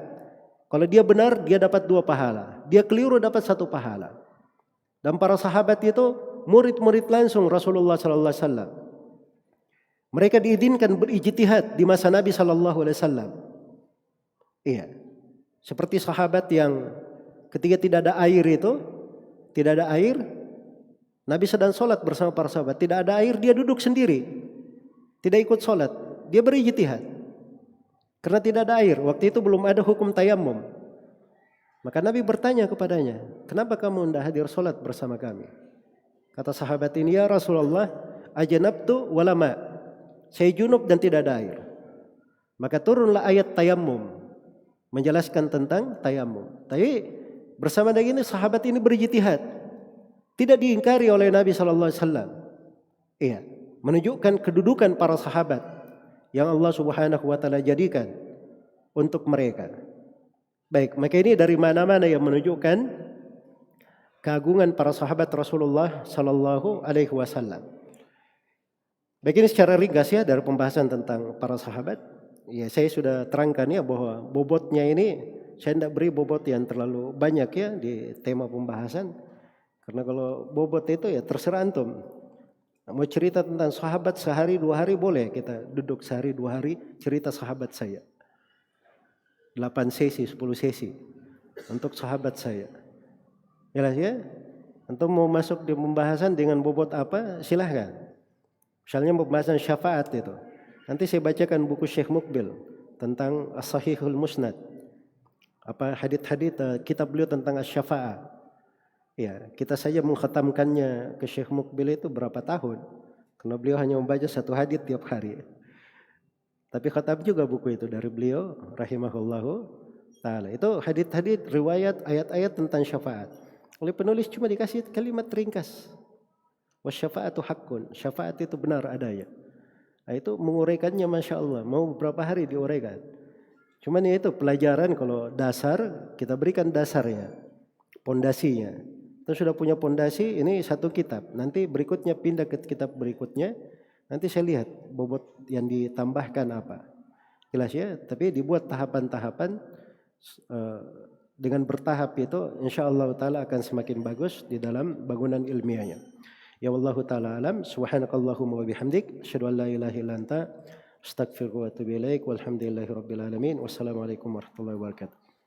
kalau dia benar dia dapat 2 pahala, dia keliru dapat 1 pahala. Dan para sahabat itu murid-murid langsung Rasulullah sallallahu alaihi wasallam. Mereka diizinkan berijtihad di masa Nabi sallallahu alaihi wasallam. Iya. Seperti sahabat yang ketika tidak ada air itu, tidak ada air, Nabi sedang sholat bersama para sahabat, tidak ada air, dia duduk sendiri, tidak ikut sholat, dia berijtihad. Karena tidak ada air, waktu itu belum ada hukum tayammum. Maka Nabi bertanya kepadanya, kenapa kamu tidak hadir sholat bersama kami? Kata sahabat ini, ya Rasulullah, ajanabtu walama, saya junub dan tidak ada air. Maka turunlah ayat tayammum, menjelaskan tentang tayammum. Tapi bersama dengan ini sahabat ini berijtihad. Tidak diingkari oleh Nabi sallallahu alaihi wasallam. Iya, menunjukkan kedudukan para sahabat yang Allah Subhanahu wa taala jadikan untuk mereka. Baik, maka ini dari mana-mana yang menunjukkan keagungan para sahabat Rasulullah sallallahu alaihi wasallam. Baik, ini secara ringkas ya dari pembahasan tentang para sahabat. Ya, saya sudah terangkan ya bahwa bobotnya ini saya tidak beri bobot yang terlalu banyak ya di tema pembahasan. Karena kalau bobot itu ya terserah antum. Mau cerita tentang sahabat sehari 2 hari boleh, kita duduk sehari 2 hari cerita sahabat saya. 8 sesi, 10 sesi untuk sahabat saya. Jelas ya? Antum mau masuk di pembahasan dengan bobot apa, silahkan. Misalnya pembahasan syafaat itu. Nanti saya bacakan buku Syekh Mukbil tentang As-Sahihul Musnad. Apa hadits-hadits kitab beliau tentang asy-syafa'ah. Ya, kita saja mengkhatamkannya ke Syekh Mukbil itu berapa tahun? Karena beliau hanya membaca satu hadits tiap hari. Tapi khatam juga buku itu dari beliau rahimahullahu taala. Itu hadits-hadits riwayat ayat-ayat tentang syafaat. Oleh penulis cuma dikasih kalimat ringkas. Wasyafa'atu haqqun. Syafaat itu benar adanya. Nah, itu menguraikannya Masya Allah. Mau berapa hari diuraikan. Cuman ya itu pelajaran kalau dasar kita berikan dasarnya. Pondasinya. Kita sudah punya pondasi ini satu kitab. Nanti berikutnya pindah ke kitab berikutnya. Nanti saya lihat bobot yang ditambahkan apa. Jelas ya. Tapi dibuat tahapan-tahapan. Dengan bertahap itu insyaAllah ta'ala akan semakin bagus di dalam bangunan ilmiahnya. Ya wallahu ta'ala alam. Subhanakallahumma wa bihamdik. Asyhadu an la ilaha illa anta. Astaghfiruka wa atubu ilaik. Walhamdulillahi rabbil alamin. Wassalamualaikum warahmatullahi wabarakatuh.